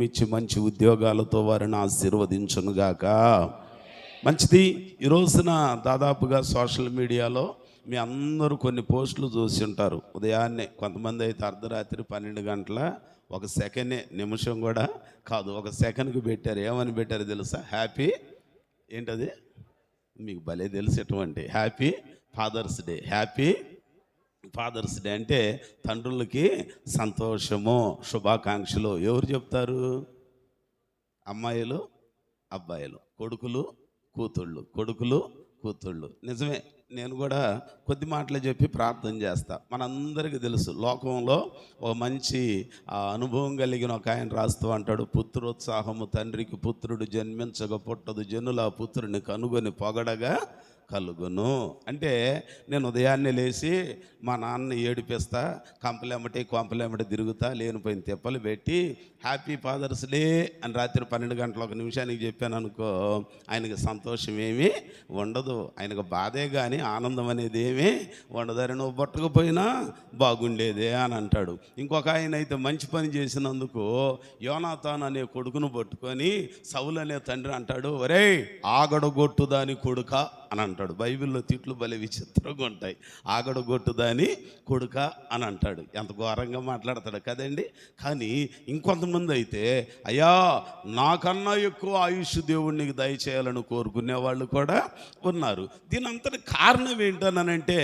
ఇచ్చి మంచి ఉద్యోగాలతో వారిని ఆశీర్వదించునుగాక. మంచిది. ఈ రోజున దాదాపుగా సోషల్ మీడియాలో మీ అందరూ కొన్ని పోస్టులు చూసి ఉంటారు. ఉదయాన్నే కొంతమంది అయితే అర్ధరాత్రి 12 గంటల 1 సెకండే, నిమిషం కూడా కాదు, 1 సెకండ్కి పెట్టారు. ఏమని పెట్టారు తెలుసా? హ్యాపీ ఏంటది మీకు భలే తెలిసేటువంటి happy father's day. Happy father's day అంటే తండ్రులకి సంతోషము, శుభాకాంక్షలు. ఎవరు చెప్తారు? అమ్మాయిలు, అబ్బాయిలు, కొడుకులు, కూతుళ్ళు. నిజమే, నేను కూడా కొద్ది మాటలు చెప్పి ప్రార్థన చేస్తా. మనందరికీ తెలుసు, లోకంలో ఒక మంచి అనుభవం కలిగిన ఒక ఆయన రాస్తూ అంటాడు, పుత్రోత్సాహము తండ్రికి పుత్రుడు జన్మించక పుట్టదు, జనుల పుత్రుని కనుగొని పొగడగా కలుగును. అంటే నేను ఉదయాన్నే లేచి మా నాన్న ఏడిపిస్తా, కొంపలెమ్మటి తిరుగుతా, లేనిపోయిన తిప్పలు పెట్టి హ్యాపీ ఫాదర్స్ డే అని రాత్రి 12 గంటల 1 నిమిషానికి చెప్పాను అనుకో, ఆయనకి సంతోషం ఏమీ ఉండదు, ఆయనకు బాధే కానీ ఆనందం అనేది ఏమీ ఉండదు. అని నువ్వు పట్టుకుపోయినా బాగుండేదే అని అంటాడు. ఇంకొక ఆయన అయితే మంచి పని చేసినందుకు యోనాతాను అనే కొడుకును పట్టుకొని సౌలు అనే తండ్రి అంటాడు, ఒరేయ్ ఆగడగొట్టు దాని కొడుక అని అంటాడు. బైబిల్లో తిట్లు భలే విచిత్రంగా ఉంటాయి. ఆగడగొట్టు దాని కొడుక అని అంటాడు. ఎంత ఘోరంగా మాట్లాడతాడు కదండి. కానీ ఇంకొంతమంది అయితే, అయ్యా నాకన్నా ఎక్కువ ఆయుష్ దేవుడికి దయచేయాలని కోరుకునే వాళ్ళు కూడా ఉన్నారు. దీని అంతటి కారణం ఏంటనంటే,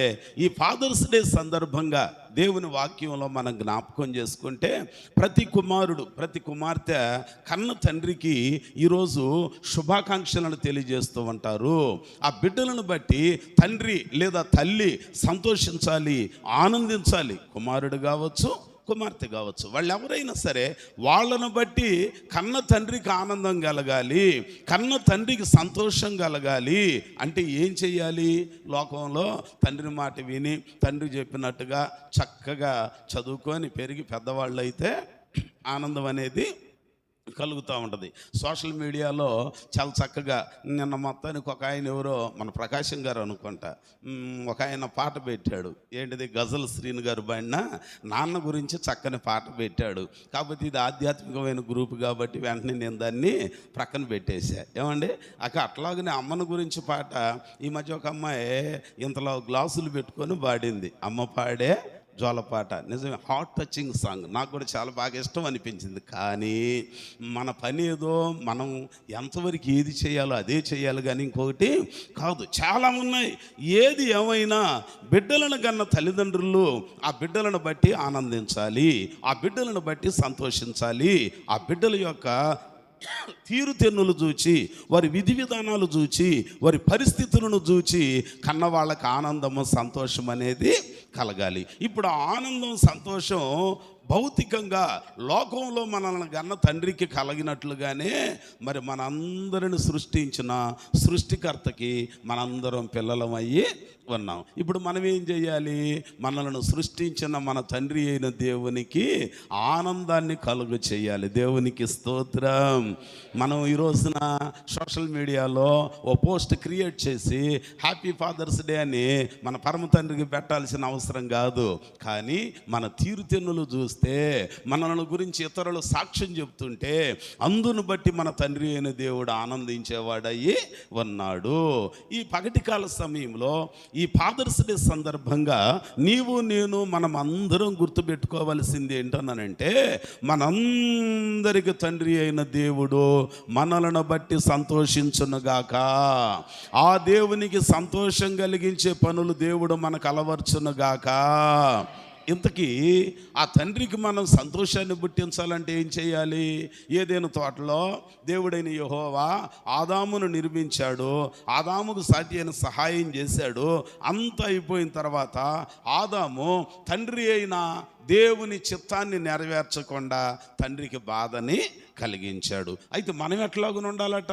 ఈ ఫాదర్స్ డే సందర్భంగా దేవుని వాక్యంలో మనం జ్ఞాపకం చేసుకుంటే, ప్రతి కుమారుడు, ప్రతి కుమార్తె కన్న తండ్రికి ఈరోజు శుభాకాంక్షలను తెలియజేస్తూ ఉంటారు. ఆ బిడ్డలను బట్టి తండ్రి లేదా తల్లి సంతోషించాలి, ఆనందించాలి. కుమారుడు కావచ్చు, కుమార్తె కావచ్చు, వాళ్ళు ఎవరైనా సరే వాళ్ళను బట్టి కన్న తండ్రికి ఆనందం కలగాలి, కన్న తండ్రికి సంతోషం కలగాలి. అంటే ఏం చెయ్యాలి? లోకంలో తండ్రి మాట విని తండ్రి చెప్పినట్టుగా చక్కగా చదువుకొని పెరిగి పెద్దవాళ్ళు అయితే ఆనందం అనేది కలుగుతూ ఉంటుంది. సోషల్ మీడియాలో చాలా చక్కగా నిన్న మొత్తానికి ఒక ఆయన, ఎవరో మన ప్రకాశం గారు అనుకుంటా, ఒక ఆయన పాట పెట్టాడు. ఏంటిది? గజల్ శ్రీను గారు పాడిన నాన్న గురించి చక్కని పాట పెట్టాడు. కాకపోతే ఇది ఆధ్యాత్మికమైన గ్రూప్ కాబట్టి వెంటనే నేను దాన్ని ప్రక్కన పెట్టేశా. ఏమండి అట్లాగనే అమ్మను గురించి పాట ఈ మధ్య ఒక అమ్మాయి ఇంతలో గ్లాసులు పెట్టుకొని పాడింది. అమ్మ పాడే జోలపాట. నిజమే, హార్ట్ టచింగ్ సాంగ్. నాకు కూడా చాలా బాగా ఇష్టం అనిపించింది. కానీ మన పని ఏదో, మనం ఎంతవరకు ఏది చేయాలో అదే చేయాలి కానీ ఇంకొకటి కాదు. చాలా ఉన్నాయి. ఏది ఏమైనా బిడ్డలను కన్న తల్లిదండ్రులు ఆ బిడ్డలను బట్టి ఆనందించాలి, ఆ బిడ్డలను బట్టి సంతోషించాలి. ఆ బిడ్డల యొక్క తీరుతెన్నులు చూచి, వారి విధి విధానాలు చూచి, వారి పరిస్థితులను చూచి కన్న వాళ్ళకి ఆనందము, సంతోషం అనేది కలగాలి. ఇప్పుడు ఆనందం, సంతోషం భౌతికంగా లోకంలో మనల్ని కన్న తండ్రికి కలిగినట్లుగానే మరి మనందరిని సృష్టించిన సృష్టికర్తకి మనందరం పిల్లలం అయ్యి ఉన్నాం. ఇప్పుడు మనం ఏం చేయాలి? మనలను సృష్టించిన మన తండ్రి అయిన దేవునికి ఆనందాన్ని కలుగు చేయాలి. దేవునికి స్తోత్రం. మనం ఈ రోజున సోషల్ మీడియాలో ఓ పోస్ట్ క్రియేట్ చేసి హ్యాపీ ఫాదర్స్ డే అని మన పరమ తండ్రికి పెట్టాల్సిన అవసరం కాదు. కానీ మన తీరుతెన్నులు చూస్తే, మనలను గురించి ఇతరులు సాక్ష్యం చెప్తుంటే, అందును బట్టి మన తండ్రి అయిన దేవుడు ఆనందించేవాడయ్యి ఉన్నాడు. ఈ పగటికాల సమయంలో ఈ ఫాదర్స్ డే సందర్భంగా నీవు నేను మనం అందరం గుర్తుపెట్టుకోవాల్సింది ఏంటనంటే, మనందరికి తండ్రి అయిన దేవుడు మనలను బట్టి సంతోషించునుగాక. ఆ దేవునికి సంతోషం కలిగించే పనులు దేవుడు మనకు అలవర్చునుగాక. ఇంతకీ ఆ తండ్రికి మనం సంతోషాన్ని పుట్టించాలంటే ఏం చేయాలి? ఏదైనా తోటలో దేవుడైన యెహోవా ఆదామును నిర్మించాడు, ఆదాముకు సాటి అయిన సహాయం చేశాడు. అంతా అయిపోయిన తర్వాత ఆదాము తండ్రి అయిన దేవుని చిత్తాన్ని నెరవేర్చకుండా తండ్రికి బాధని కలిగించాడు. అయితే మనం ఎట్లాగున ఉండాలట?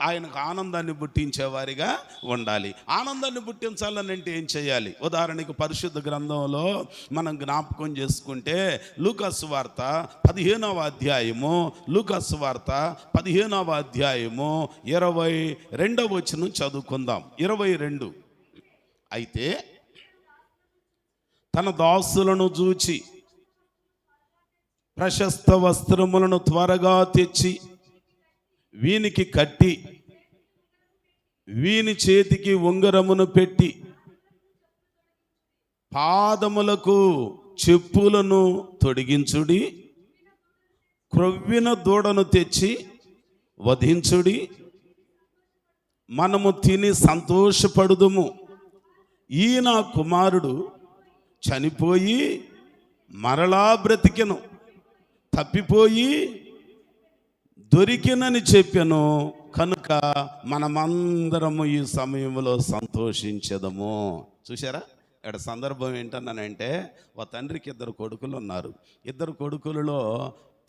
ఆయనకు ఆనందాన్ని పుట్టించేవారిగా ఉండాలి. ఆనందాన్ని పుట్టించాలని అంటే ఏం చేయాలి? ఉదాహరణకు పరిశుద్ధ గ్రంథంలో మనం జ్ఞాపకం చేసుకుంటే లూకాసు వార్త 15వ అధ్యాయము, లూకాసు వార్త 15వ అధ్యాయము 22వ వచనం చదువుకుందాం. 22. అయితే తన దాసులను చూచి ప్రశస్త వస్త్రములను త్వరగా తెచ్చి వీనికి కట్టి వీని చేతికి ఉంగరమును పెట్టి పాదములకు చెప్పులను తొడిగించుడి, క్రొవ్విన దూడను తెచ్చి వధించుడి, మనము తిని సంతోషపడుదుము. ఈయన కుమారుడు చనిపోయి మరలా బ్రతికెను, తప్పిపోయి దొరికినని చెప్పెను కనుక మనమందరము ఈ సమయంలో సంతోషించదము. చూసారా, ఇక్కడ సందర్భం ఏంటన్నానంటే, ఓ తండ్రికి ఇద్దరు కొడుకులు ఉన్నారు. ఇద్దరు కొడుకులలో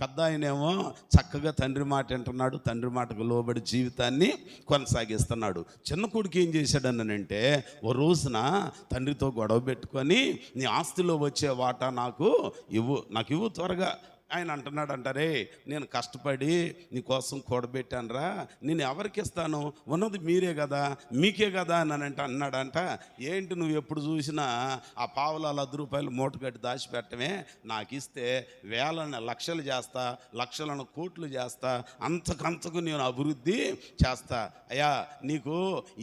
పెద్ద ఆయనేమో చక్కగా తండ్రి మాట వింటున్నాడు, తండ్రి మాటకు లోబడి జీవితాన్ని కొనసాగిస్తున్నాడు. చిన్న కొడుకు ఏం చేశాడనంటే, ఓ రోజున తండ్రితో గొడవ పెట్టుకొని, నీ ఆస్తిలో వచ్చే వాటా నాకు ఇవ్వు త్వరగా. ఆయన అంటున్నాడంటారే, నేను కష్టపడి నీకోసం కూడబెట్టానురా, నేను ఎవరికి ఇస్తాను, ఉన్నది మీరే కదా, మీకే కదా అని అన్నాడంట. ఏంటి నువ్వు ఎప్పుడు చూసినా ఆ పావుల 10 రూపాయలు మూట కట్టి దాచిపెట్టమే, నాకు ఇస్తే వేలను లక్షలు చేస్తా, లక్షలను కోట్లు చేస్తా, అంతకంతకు నేను అభివృద్ధి చేస్తా. అయ్యా నీకు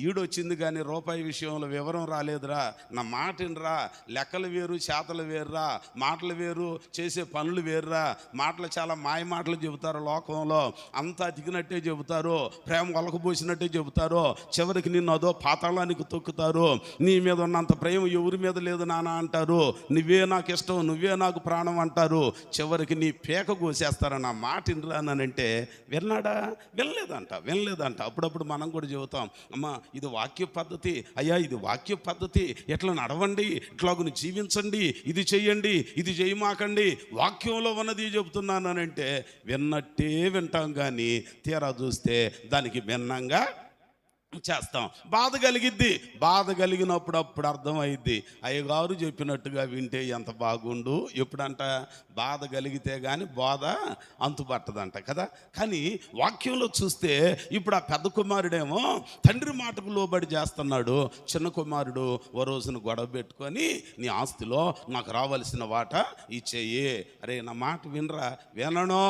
ఈడొచ్చింది కానీ రూపాయి విషయంలో వివరం రాలేదురా, నా మాట వినరా, లెక్కలు వేరు చేతలు వేరురా, మాటలు వేరు చేసే పనులు వేరురా. మాటలు చాలా మాయ మాటలు చెబుతారు, లోకంలో అంతా అతికినట్టే చెబుతారు, ప్రేమ ఒలకబోసినట్టే చెబుతారు, చివరికి నిన్ను అదో పాతాళానికి తొక్కుతారు. నీ మీద ఉన్నంత ప్రేమ ఎవరి మీద లేదు నాన్న అంటారు, నువ్వే నాకు ఇష్టం, నువ్వే నాకు ప్రాణం అంటారు, చివరికి నీ పేక కోసేస్తారని నా మాట వినరానంటే విన్నాడా? వినలేదంట. అప్పుడప్పుడు మనం కూడా చెబుతాం, అమ్మా ఇది వాక్య పద్ధతి, అయ్యా ఇది వాక్య పద్ధతి, ఎట్లా నడవండి, ఇట్లాగుని జీవించండి, ఇది చెయ్యండి, ఇది చేయమాకండి, వాక్యంలో ఉన్నది చెబుతున్నానంటే విన్నట్టే వింటాం, కానీ తీరా చూస్తే దానికి భిన్నంగా చేస్తాం. బాధ కలిగినప్పుడు అప్పుడు అర్థమైద్ది, అయ్యగారు చెప్పినట్టుగా వింటే ఎంత బాగుండు. ఎప్పుడంట? బాధ కలిగితే కానీ బోధ అంతుపట్టదంట కదా. కానీ వాక్యంలో చూస్తే ఇప్పుడు ఆ పెద్ద కుమారుడేమో తండ్రి మాటకు లోబడి చేస్తున్నాడు, చిన్న కుమారుడు ఓ రోజున గొడవ పెట్టుకొని, నీ ఆస్తిలో నాకు రావాల్సిన వాటా ఇచ్చేయి, అరే నా మాట వినరా, వినను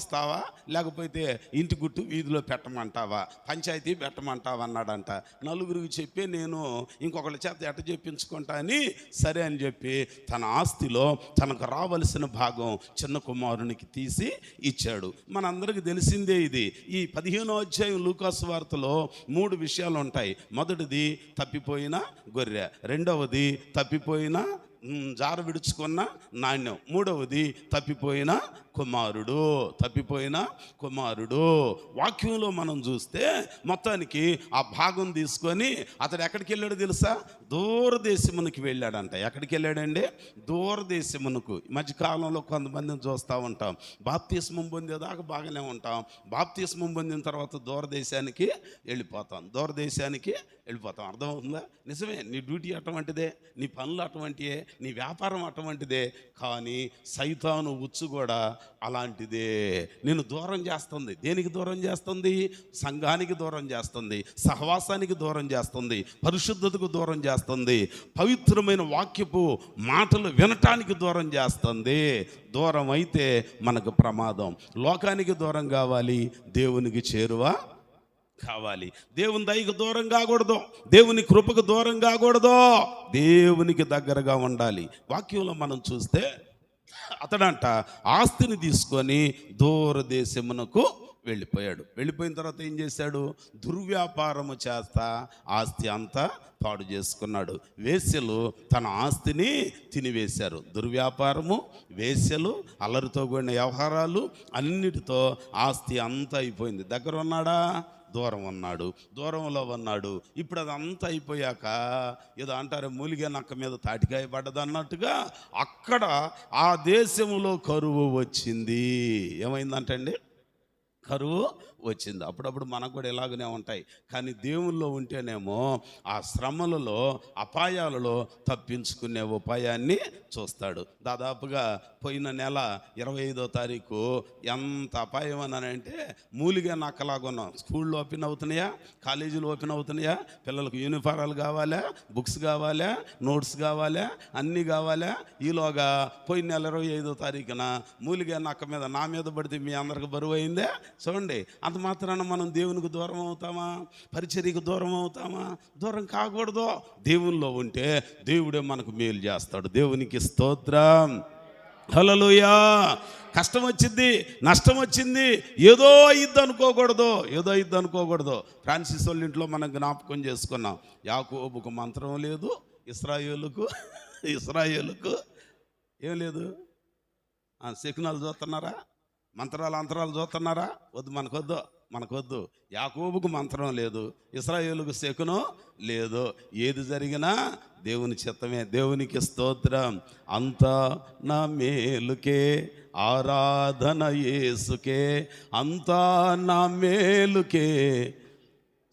ఇస్తావా, లేకపోతే ఇంటి గుట్టు వీధిలో పెట్టమంటావా, పంచాయతీ పెట్టమంటావా అన్నాడంట. నలుగురికి చెప్పి నేను ఇంకొకళ్ళ చేత ఎట్ట చెప్పించుకుంటా అని సరే అని చెప్పి తన ఆస్తిలో తనకు రావలసిన భాగం చిన్న కుమారునికి తీసి ఇచ్చాడు. మనందరికి తెలిసిందే ఇది. ఈ 15వ అధ్యాయం లూకాసు వార్తలో 3 విషయాలు ఉంటాయి. మొదటిది తప్పిపోయిన గొర్రె, రెండవది తప్పిపోయిన జార విడుచుకున్న నాణ్యం, మూడవది తప్పిపోయిన కుమారుడు. వాక్యంలో మనం చూస్తే మొత్తానికి ఆ భాగం తీసుకొని అతడు ఎక్కడికి వెళ్ళాడో తెలుసా? దూరదేశమునికి వెళ్ళాడంట. ఎక్కడికి వెళ్ళాడండి? దూరదేశమునకు. మధ్యకాలంలో కొంతమందిని చూస్తూ ఉంటాం, బాప్తిస్మం పొందేదాకా బాగానే ఉంటాం, బాప్తిస్మం పొందిన తర్వాత దూరదేశానికి వెళ్ళిపోతాం. అర్థమవుతుందా? నిజమే, నీ డ్యూటీ అటువంటిదే, నీ పనులు అటువంటివే, నీ వ్యాపారం అటువంటిదే, కానీ సైతాను ఉచ్చు కూడా అలాంటిదే. నేను దూరం చేస్తుంది. దేనికి దూరం చేస్తుంది? సంఘానికి దూరం చేస్తుంది, సహవాసానికి దూరం చేస్తుంది, పరిశుద్ధతకు దూరం చేస్తుంది, పవిత్రమైన వాక్యపు మాటలు వినటానికి దూరం చేస్తుంది. దూరం అయితే మనకు ప్రమాదం. లోకానికి దూరం కావాలి, దేవునికి చేరువ కావాలి. దేవుని దయకు దూరం కాకూడదు, దేవుని కృపకు దూరం కాకూడదు, దేవునికి దగ్గరగా ఉండాలి. వాక్యంలో మనం చూస్తే అతడంట ఆస్తిని తీసుకొని దూరదేశమునకు వెళ్ళిపోయిన తర్వాత ఏం చేశాడు? దుర్వ్యాపారము చేస్తా ఆస్తి అంతా పాడు చేసుకున్నాడు. వేశ్యలు తన ఆస్తిని తినివేశారు. దుర్వ్యాపారము, వేశ్యలు, అల్లరితో కూడిన వ్యవహారాలు అన్నిటితో ఆస్తి అంతా అయిపోయింది. దగ్గర ఉన్నాడా? దూరంలో ఉన్నాడు. ఇప్పుడు అదంతా అయిపోయాక ఏదో అంటారు, మూలిగే నక్క మీద తాటికాయ పడ్డది అన్నట్టుగా అక్కడ ఆ దేశంలో కరువు వచ్చింది. ఏమైందంటండి? కరువు వచ్చింది. అప్పుడప్పుడు మనకు కూడా ఇలాగనే ఉంటాయి. కానీ దేవుల్లో ఉంటేనేమో ఆ శ్రమలలో, అపాయాలలో తప్పించుకునే ఉపాయాన్ని చూస్తాడు. దాదాపుగా పోయిన నెల 25వ తారీఖు ఎంత అపాయం అనంటే మూలిగా నక్కలాగున్నాం. స్కూళ్ళు ఓపెన్ అవుతున్నాయా, కాలేజీలు ఓపెన్ అవుతున్నాయా, పిల్లలకు యూనిఫారాలు కావాలా, బుక్స్ కావాలా, నోట్స్ కావాలా, అన్నీ కావాలా. ఈలోగా పోయిన నెల 25వ తారీఖున మూలిగా నక్క మీద నా మీద పడితే మీ అందరికి బరువు అయిందే. చూడండి, అంత మాత్రాన మనం దేవునికి దూరం అవుతామా, పరిచర్యకు దూరం అవుతామా? దూరం కాకూడదు. దేవుల్లో ఉంటే దేవుడే మనకు మేలు చేస్తాడు. దేవునికి స్తోత్రం, హల్లెలూయా. కష్టం వచ్చింది, నష్టం వచ్చింది, ఏదో అయ్యిద్ది అనుకోకూడదు. ఫ్రాన్సిస్ వాళ్ళ ఇంట్లో మనం జ్ఞాపకం చేసుకున్నాం. యాకోబుకు మంత్రం లేదు, ఇశ్రాయేలుకు ఏం లేదు. శకునాలు చూస్తున్నారా, అంతరాలు చూస్తున్నారా? వద్దు, మనకొద్దు. యాకోబుకు మంత్రం లేదు, ఇశ్రాయేలుకు శకునం లేదు. ఏది జరిగినా దేవుని చిత్తమే. దేవునికి స్తోత్రం. అంతా నా మేలుకే, ఆరాధన యేసుకే, అంతా నా మేలుకే,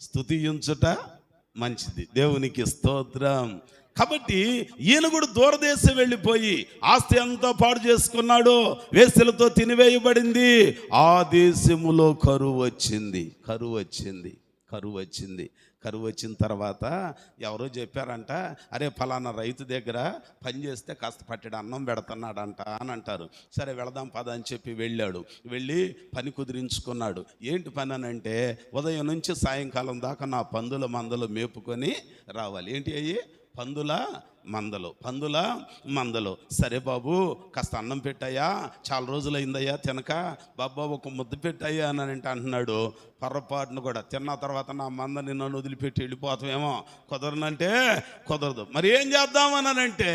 స్తుతించుట మంచిది. దేవునికి స్తోత్రం. కాబట్టి ఈయన కూడా దూరదేశం వెళ్ళిపోయి ఆస్తి అంతా పాడు చేసుకున్నాడు, వేశ్యలతో తినివేయబడింది. ఆ దేశములో కరువు వచ్చిన తర్వాత ఎవరో చెప్పారంట, అరే ఫలానా రైతు దగ్గర పని చేస్తే కాస్త పట్టెడు అన్నం పెడుతున్నాడంట అని అంటారు. సరే వెళదాం పద అని చెప్పి వెళ్ళి పని కుదిరించుకున్నాడు. ఏంటి పని అని అంటే, ఉదయం నుంచి సాయంకాలం దాకా నా పందుల మందలు మేపుకొని రావాలి. ఏంటి అయ్యి? పందుల మందలు. సరే బాబు, కాస్త అన్నం పెట్టాయా, చాలా రోజులైందయ్యా తినక, బాబా ఒక ముద్ద పెట్టాయా అని అంటున్నాడు. పొరపాటును కూడా తిన్న తర్వాత నా మందని నన్ను వదిలిపెట్టి వెళ్ళిపోతామేమో, కుదరదు. మరి ఏం చేద్దామనంటే,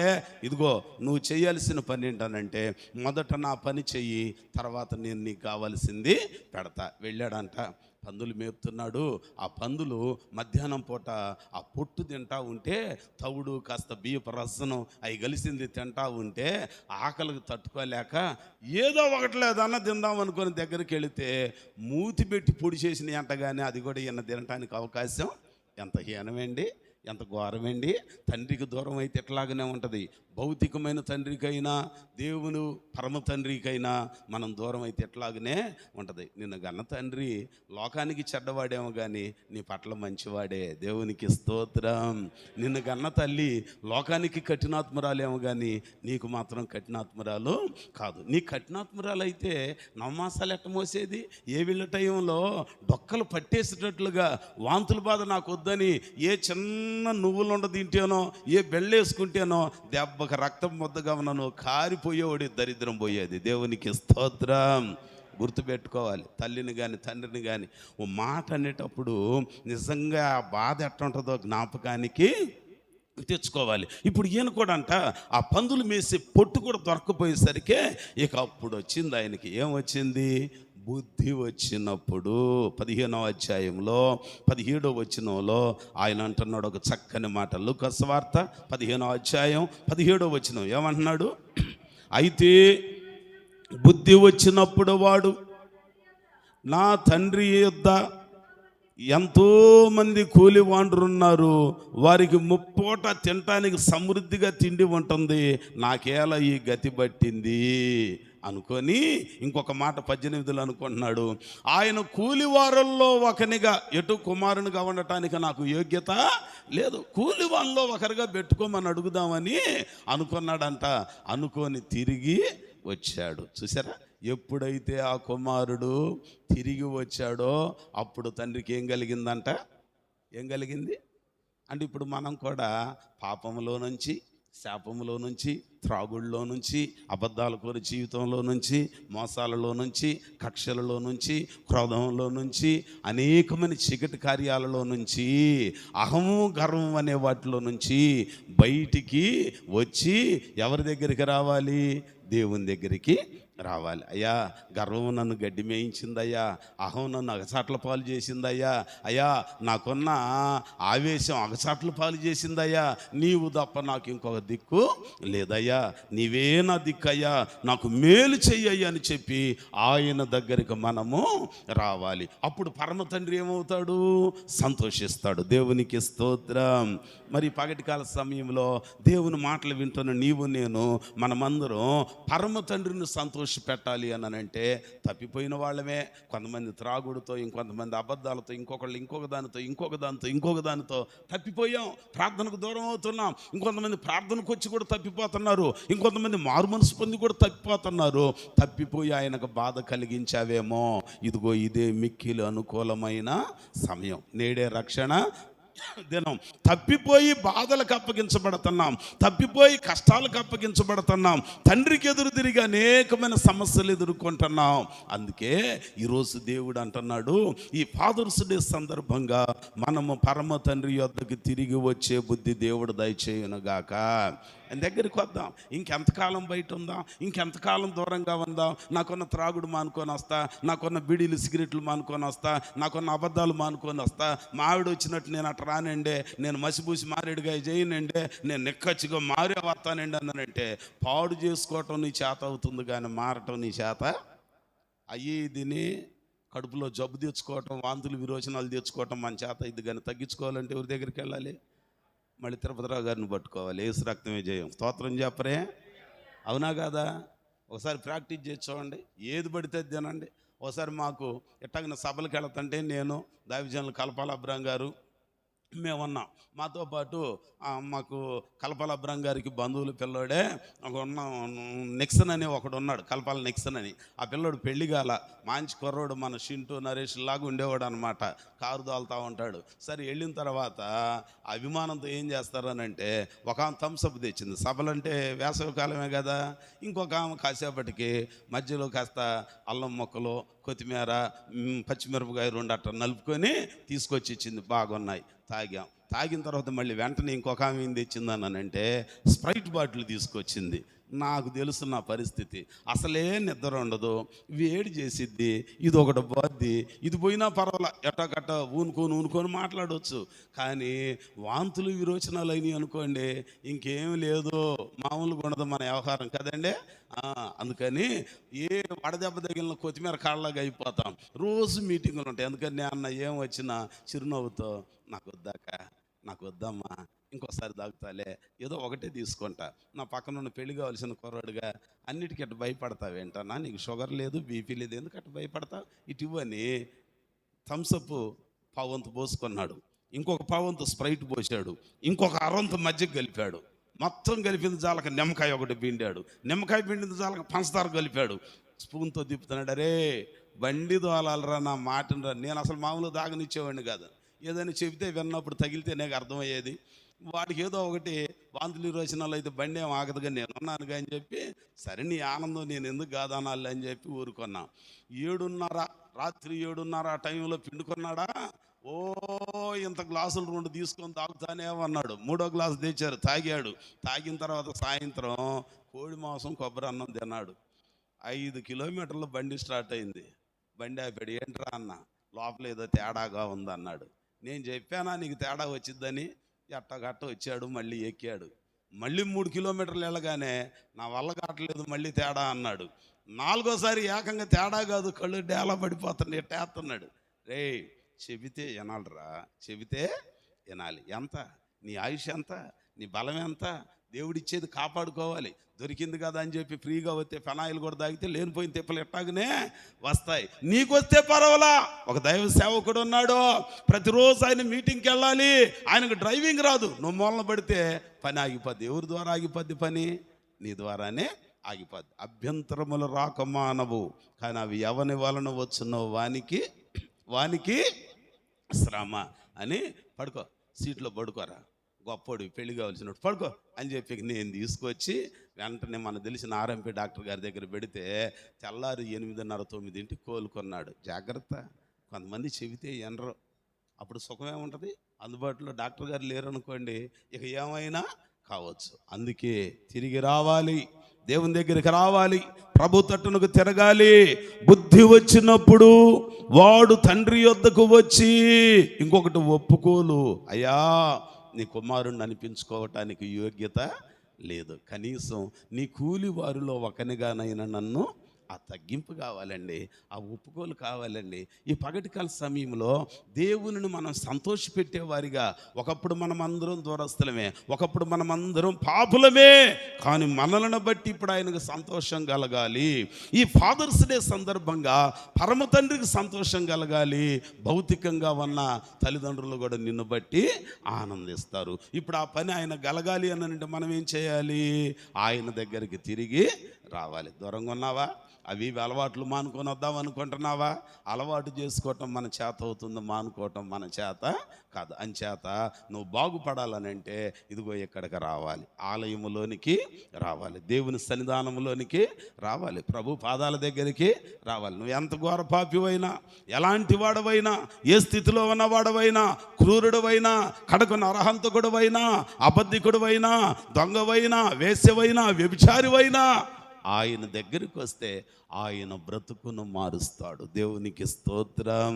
ఇదిగో నువ్వు చేయాల్సిన పని ఏంటనంటే, మొదట నా పని చెయ్యి, తర్వాత నేను నీకు కావాల్సింది పెడతా. వెళ్ళాడంట, పందులు మేపుతున్నాడు. ఆ పందులు మధ్యాహ్నం పూట ఆ పొట్టు తింటా ఉంటే, తవుడు కాస్త బియ్యపు రసనం అవి కలిసింది తింటా ఉంటే, ఆకలికి తట్టుకోలేక ఏదో ఒకటి లేదన్నా తిందాం అనుకుని దగ్గరికి వెళితే మూతి పెట్టి పొడి చేసిన అంట. కానీ అది కూడా ఈయన తినటానికి అవకాశం ఎంత హీనమేండి, ఎంత ఘోరమేండి. తండ్రికి దూరం అయితే ఎట్లాగనే ఉంటుంది. భౌతికమైన తండ్రికైనా, దేవుని పరమ తండ్రికైనా మనం దూరం అయితే ఎట్లాగనే ఉంటుంది. నిన్ను గన్న తండ్రి లోకానికి చెడ్డవాడేమో కానీ నీ పట్ల మంచివాడే. దేవునికి స్తోత్రం. నిన్ను గన్న తల్లి లోకానికి కఠినాత్మురాలేమో కానీ నీకు మాత్రం కఠినాత్మురాలు కాదు. నీ కఠినాత్మురాలు అయితే నవమాసాలు ఎట్ట మోసేది? ఏ వీళ్ళ టైంలో డొక్కలు పట్టేసేటట్లుగా వాంతుల బాధ నాకు వద్దని ఏ చిన్న నువ్వులు ఉండ తింటేనో, ఏ బెళ్ళేసుకుంటేనో దెబ్బ రక్తం ముద్దగా ఉన్నాను కారిపోయేవాడి దరిద్రం పోయేది. దేవునికి స్తోత్రం. గుర్తుపెట్టుకోవాలి, తల్లిని కానీ తండ్రిని కానీ ఓ మాట అనేటప్పుడు నిజంగా ఆ బాధ ఎట్లా ఉంటుందో జ్ఞాపకానికి తెచ్చుకోవాలి. ఇప్పుడు ఈయన కూడా అంట ఆ పందులు మేసే పొట్టు కూడా దొరకపోయేసరికి ఇక అప్పుడు వచ్చింది ఆయనకి. ఏమొచ్చింది? బుద్ధి వచ్చినప్పుడు 15వ అధ్యాయంలో 17వ వచనంలో ఆయన అంటున్నాడు ఒక చక్కని మాట. లూకా సువార్త 15వ అధ్యాయం 17వ వచనం ఏమంటున్నాడు? అయితే బుద్ధి వచ్చినప్పుడు వాడు, నా తండ్రి యొద్ద ఎంతోమంది కూలివాండ్రున్నారు, వారికి ముప్పోట తినటానికి సమృద్ధిగా తిండి ఉంటుంది, నాకేలా ఈ గతి పట్టింది అనుకొని ఇంకొక మాట 18లో అనుకుంటున్నాడు, ఆయన కూలివారుల్లో ఒకనిగా ఎటు కుమారునిగా ఉండటానికి నాకు యోగ్యత లేదు, కూలివాళ్ళలో ఒకరిగా పెట్టుకోమని అడుగుదామని అనుకున్నాడంట. అనుకొని తిరిగి వచ్చాడు. చూసారా, ఎప్పుడైతే ఆ కుమారుడు తిరిగి వచ్చాడో అప్పుడు తండ్రికి ఏం కలిగిందంట? ఏం కలిగింది అంటే, ఇప్పుడు మనం కూడా పాపంలో నుంచి, శాపంలో నుంచి, త్రాగుళ్ళలో నుంచి, అబద్ధాల కోరి జీవితంలో నుంచి, మోసాలలో నుంచి, కక్షలలో నుంచి, క్రోధంలో నుంచి, అనేకమైన చీకటి కార్యాలలో నుంచి, అహము గర్వం అనే వాటిలో నుంచి బయటికి వచ్చి ఎవరి దగ్గరికి రావాలి? దేవుని దగ్గరికి రావాలి. అయ్యా, గర్వం నన్ను గడ్డి మేయించిందయ్యా, అహం నన్ను అగచాట్ల పాలు చేసిందయ్యా, అయ్యా నాకున్న ఆవేశం అగచాట్ల పాలు చేసిందయ్యా, నీవు తప్ప నాకు ఇంకొక దిక్కు లేదయ్యా అయ్యా నీవే నా దిక్కయ్యా, నాకు మేలు చెయ్యయ్యా అని చెప్పి ఆయన దగ్గరికి మనము రావాలి. అప్పుడు పరమ తండ్రి ఏమవుతాడు? సంతోషిస్తాడు. దేవునికి స్తోత్రం. మరి పగటికాల సమయంలో దేవుని మాటలు వింటున్న నీవు నేను మనమందరం పరమ తండ్రిని సంతోష పెట్టాలి అని అంటే తప్పిపోయిన వాళ్ళమే. కొంతమంది త్రాగుడుతో, ఇంకొంతమంది అబద్ధాలతో, ఇంకొక దానితో తప్పిపోయాం. ప్రార్థనకు దూరం అవుతున్నాం. ఇంకొంతమంది ప్రార్థనకు వచ్చి కూడా తప్పిపోతున్నారు. ఇంకొంతమంది మారు మనసు పొంది కూడా తప్పిపోతున్నారు. తప్పిపోయి ఆయనకు బాధ కలిగించావేమో. ఇదిగో ఇదే మిక్కిలి అనుకూలమైన సమయం. నేడే రక్షణ దినం. తప్పిపోయి బాధలకు అప్పగించబడుతున్నాం, తప్పిపోయి కష్టాలకు అప్పగించబడుతున్నాం, తండ్రికి ఎదురు తిరిగి అనేకమైన సమస్యలు ఎదుర్కొంటున్నాం. అందుకే ఈరోజు దేవుడు అంటున్నాడు, ఈ ఫాదర్స్ డే సందర్భంగా మనము పరమ తండ్రి యొద్దకు తిరిగి వచ్చే బుద్ధి దేవుడు దయచేయునుగాక. దగ్గరికి వద్దాం. ఇంకెంతకాలం బయట ఉందాం, ఇంకెంతకాలం దూరంగా ఉందాం. నాకున్న త్రాగుడు మానుకొని వస్తా, నాకున్న బీడీలు సిగరెట్లు మానుకొని వస్తా, నాకున్న అబద్ధాలు మానుకొని వస్తా, మావిడ వచ్చినట్టు నేను అట్లా రానండే, నేను మసిపూసి మారేడుగా చేయనండే, నేను నిక్కచ్చిగా మారే వస్తానండి అన్నానంటే పాడు చేసుకోవటం నీ చేత అవుతుంది, కానీ మారటం నీ చేత దీన్ని కడుపులో జబ్బు తెచ్చుకోవటం, వాంతులు విరోచనాలు తెచ్చుకోవటం మన చేత ఇది. కానీ తగ్గించుకోవాలంటే ఎవరి దగ్గరికి వెళ్ళాలి? మళ్ళీ తిరుపతిరావు గారిని పట్టుకోవాలి. ఏసు రక్తమే జయం. స్తోత్రం చెప్పరే, అవునా కాదా? ఒకసారి ప్రాక్టీస్ చేసి చూడండి. ఏది పడితే తినండి. ఒకసారి మాకు ఎట్టగిన సభలకు వెళుతుంటే నేను దైవజనులు కలపాల అబ్రాం గారు మేమున్నాం. మాతో పాటు మాకు కలపాల అబ్రాం గారికి బంధువులు పిల్లోడే ఉన్న నెక్సన్ అని ఒకడు ఉన్నాడు, కలపాల నెక్సన్ అని. ఆ పిల్లోడు పెళ్లి కాల, మంచి కుర్రోడు, మన షింటూ నరేష్ లాగా ఉండేవాడు అనమాట. కారు దోలుతూ ఉంటాడు. సరే వెళ్ళిన తర్వాత అభిమానంతో ఏం చేస్తారనంటే ఒక ఆమె థమ్సప్ తెచ్చింది. సభలంటే వేసవికాలమే కదా. ఇంకొక ఆమె కాసేపటికి మధ్యలో కాస్త అల్లం మొక్కలు, కొత్తిమీర, పచ్చిమిరపకాయ 2 అట్ట నలుపుకొని తీసుకొచ్చి ఇచ్చింది. బాగున్నాయి, తాగాం. తాగిన తర్వాత మళ్ళీ వెంటనే ఇంకొక ఆమె ఏం తెచ్చిందనంటే స్ప్రైట్ బాటిల్ తీసుకొచ్చింది. నాకు తెలుసు నా పరిస్థితి, అసలే నిద్ర ఉండదు, వేడి చేసిద్ది, ఇది ఒకటి పోద్ది, ఇది పోయినా పర్వాలా, ఎట్టగట్ట ఊనుకొని మాట్లాడవచ్చు. కానీ వాంతులు విరోచనాలు అయినాయి అనుకోండి, ఇంకేం లేదు, మామూలుగా ఉండదు మన వ్యవహారం కదండి. అందుకని ఏ వడదెబ్బ తగిలిన కొత్తిమీర కాళ్ళగా అయిపోతాం. రోజు మీటింగులు ఉంటాయి. అందుకని అన్న ఏం వచ్చినా చిరునవ్వుతో నాకు వద్దమ్మా, ఇంకోసారి తాగుతాలే, ఏదో ఒకటే తీసుకుంటా. నా పక్కన ఉన్న పెళ్లి కావాల్సిన కుర్రాడుగా అన్నిటికీ అటు భయపడతావేంటన్నా, నీకు షుగర్ లేదు, బీపీ లేదు, ఎందుకు అటు భయపడతావు? ఇటు ఇవ్వని థమ్సప్ పావంతు పోసుకున్నాడు, ఇంకొక పావంతు స్ప్రైట్ పోసాడు, ఇంకొక అరవంతు మజ్జిగ కలిపాడు. మొత్తం కలిపింది జాలక నిమ్మకాయ ఒకటి పిండాడు, నిమ్మకాయ పిండింది జాలక పంచదార కలిపాడు. స్పూన్తో తిప్పుతున్నాడు. అరే బండి దోలాలరా, నా మాటనరా. నేను అసలు మామూలు దాగనిచ్చేవాడిని కాదు. ఏదైనా చెబితే విన్నప్పుడు తగిలితే నాకు అర్థమయ్యేది. వాడికి ఏదో ఒకటి వాంతులు విరోచనాలు అయితే బండి ఏం ఆగదుగా నేను ఉన్నానుగా అని చెప్పి, సరే నీ ఆనందం నేను ఎందుకు కాదనాలి అని చెప్పి ఊరుకున్నా. 7:30 రాత్రి 7:30 ఆ టైంలో పిండుకున్నాడా. ఇంత గ్లాసులు 2 తీసుకొని తాగుతానే అన్నాడు. 3వ గ్లాసు తెచ్చారు, తాగాడు. తాగిన తర్వాత సాయంత్రం కోడి మాంసం కొబ్బరి అన్నం తిన్నాడు. 5 కిలోమీటర్ల బండి స్టార్ట్ అయింది. బండి ఆపాడు. ఏంట్రా అన్న, లోపల ఏదో తేడాగా ఉందన్నాడు. నేను చెప్పానా నీకు తేడా వచ్చిద్దని? ఎట్టగట్ట వచ్చాడు, మళ్ళీ ఎక్కాడు. మళ్ళీ 3 కిలోమీటర్లు వెళ్ళగానే నా వల్ల కావట్లేదు, మళ్ళీ తేడా అన్నాడు. 4వసారి ఏకంగా తేడా కాదు, కళ్ళు డేలా పడిపోతున్నాయి, ఎట్టేస్తున్నాడు. రే చెబితే వినాలిరా, చెబితే వినాలి. ఎంత నీ ఆయుష్ ఎంత, నీ బలం ఎంత, దేవుడిచ్చేది కాపాడుకోవాలి. దొరికింది కదా అని చెప్పి ఫ్రీగా వస్తే ఫెనాయిల్ కూడా తాగితే లేనిపోయిన తిప్పలు ఎట్టాగనే వస్తాయి. నీకు వస్తే పర్వాలా. ఒక దైవ సేవకుడు ఉన్నాడు, ప్రతిరోజు ఆయన మీటింగ్కి వెళ్ళాలి, ఆయనకు డ్రైవింగ్ రాదు. నువ్వు మూలన పడితే పని ఆగిపోద్ది. ఎవరి ద్వారా ఆగిపోద్ది పని? నీ ద్వారానే ఆగిపోద్ది. అభ్యంతరములు రాకమానవు, కానీ అవి ఎవని వలన వచ్చున్నావు వానికి శ్రమ అని. పడుకో, సీట్లో పడుకోరా, గొప్పోడు, పెళ్లి కావాల్సినట్టు పడుకో అని చెప్పి నేను తీసుకొచ్చి వెంటనే మనకు తెలిసిన ఆర్ఎంపీ డాక్టర్ గారి దగ్గర పెడితే తెల్లారి 8:30-9 కోలుకున్నాడు. జాగ్రత్త, కొంతమంది చెబితే ఎనరు, అప్పుడు సుఖమే ఉంటుంది. అందుబాటులో డాక్టర్ గారు లేరనుకోండి, ఇక ఏమైనా కావచ్చు. అందుకే తిరిగి రావాలి, దేవుని దగ్గరికి రావాలి, ప్రభు తట్టునకు తిరగాలి. బుద్ధి వచ్చినప్పుడు వాడు తండ్రి యొద్దకు వచ్చి ఇంకొకటి ఒప్పుకోలు, అయ్యా నీ కుమారుణ్ణి అనిపించుకోవటానికి యోగ్యత లేదు. కనీసం నీ కూలి వారిలో ఒకనిగానైనా నన్ను ఆ తగ్గింపు కావాలండి, ఆ ఒప్పుకోలు కావాలండి. ఈ పగటి కాల సమయంలో దేవునిని మనం సంతోషపెట్టేవారిగా, ఒకప్పుడు మనం అందరం దూరస్తులమే, ఒకప్పుడు మనం అందరం పాపులమే, కానీ మనలను బట్టి ఇప్పుడు ఆయనకు సంతోషం కలగాలి. ఈ ఫాదర్స్ డే సందర్భంగా పరమ తండ్రికి సంతోషం కలగాలి. భౌతికంగా ఉన్న తల్లిదండ్రులు కూడా నిన్ను బట్టి ఆనందిస్తారు. ఇప్పుడు ఆ పని ఆయన కలగాలి అని అంటే మనం ఏం చేయాలి? ఆయన దగ్గరికి తిరిగి రావాలి. దూరంగా ఉన్నావా? అవి అలవాట్లు మానుకొని వద్దాం అనుకుంటున్నావా? అలవాటు చేసుకోవటం మన చేత అవుతుంది, మానుకోవటం మన చేత కాదు. అంచేత నువ్వు బాగుపడాలని అంటే ఇదిగో ఇక్కడికి రావాలి, ఆలయములోనికి రావాలి, దేవుని సన్నిధానంలోనికి రావాలి, ప్రభు పాదాల దగ్గరికి రావాలి. నువ్వు ఎంత ఘోర పాపివైనా, ఎలాంటి వాడవైనా, ఏ స్థితిలో ఉన్నవాడవైనా, క్రూరుడవైనా, కడకు నరహంతకుడువైనా, అబద్ధికుడువైనా, దొంగవైనా, వేశ్యవైనా, వ్యభిచారివైనా, ఆయన దగ్గరికి వస్తే ఆయన బ్రతుకును మారుస్తాడు. దేవునికి స్తోత్రం.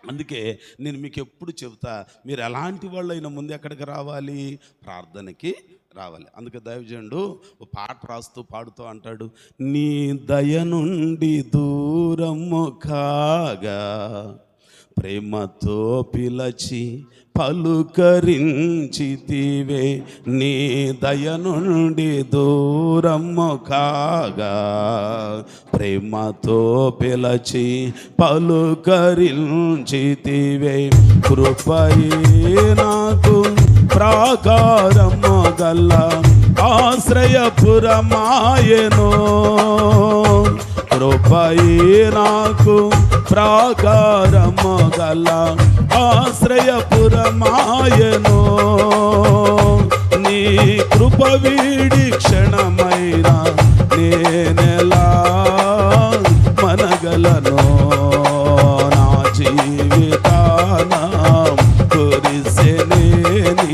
అందుకే నేను మీకు ఎప్పుడు చెబుతా, మీరు ఎలాంటి వాళ్ళైనా ముందు ఎక్కడికి రావాలి? ప్రార్థనకి రావాలి. అందుకే దైవజనుడు పాట రాస్తూ పాడుతూ అంటాడు, నీ దయ నుండి దూరము కాగా ప్రేమతో పిలచి పలుకరించితివే, నీ దయ నుండి దూరము కాగా ప్రేమతో పిలచి పలుకరించితివే, కృపయే నాకు ప్రాకారము గల ఆశ్రయపురమాయెను, కృపయే నాకు ప్రాకారము గల ఆశ్రయపురమాయెను, నీ కృప వీడి క్షణమైన నేనెలా మనగలను, నా జీవితాన కురిసెనే నీ